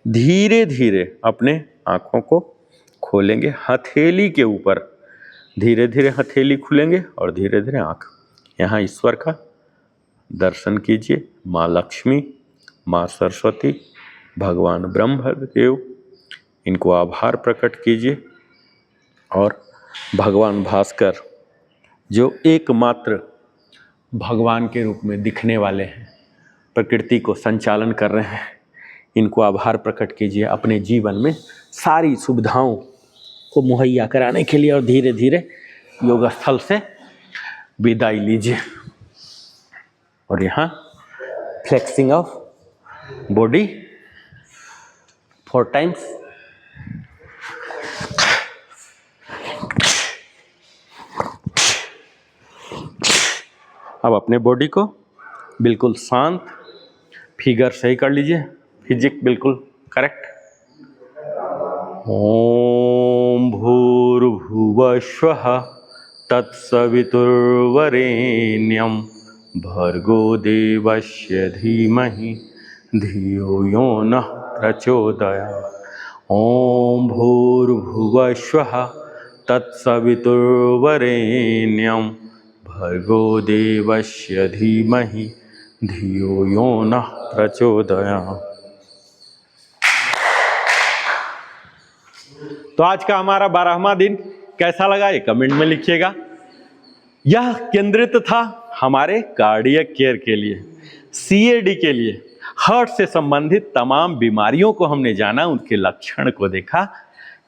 धीरे धीरे अपने आँखों को खोलेंगे हथेली के ऊपर। धीरे धीरे हथेली खुलेंगे और धीरे धीरे आँख। यहाँ ईश्वर का दर्शन कीजिए। माँ लक्ष्मी, माँ सरस्वती, भगवान ब्रह्मदेव, इनको आभार प्रकट कीजिए। और भगवान भास्कर जो एकमात्र भगवान के रूप में दिखने वाले हैं, प्रकृति को संचालन कर रहे हैं, इनको आभार प्रकट कीजिए अपने जीवन में सारी सुविधाओं को मुहैया कराने के लिए। और धीरे धीरे योग स्थल से विदाई लीजिए। और यहाँ फ्लेक्सिंग ऑफ बॉडी 4 टाइम्स। अब अपने बॉडी को बिल्कुल शांत, फिगर सही कर लीजिए, फिजिक बिल्कुल करेक्ट। ओम भूर्भुवः स्वः तत्सवितुर्वरेण्यं भर्गो देवस्य धीमहि धियो यो नः प्रचोदयात्। ओम भूर्भुवस्वः तत्सवितुर्वरेण्यं भर्गो देवस्य धीमहि धियो यो नः प्रचोदयात्। तो आज का हमारा 12वां दिन कैसा लगा ये कमेंट में लिखिएगा। यह केंद्रित था हमारे कार्डियक केयर के लिए, CAD के लिए। हार्ट से संबंधित तमाम बीमारियों को हमने जाना, उनके लक्षण को देखा,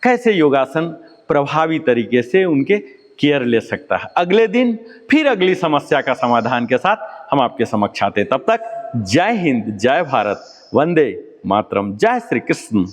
कैसे योगासन प्रभावी तरीके से उनके केयर ले सकता है। अगले दिन फिर अगली समस्या का समाधान के साथ हम आपके समक्ष आते। तब तक जय हिंद, जय भारत, वंदे मातरम, जय श्री कृष्ण।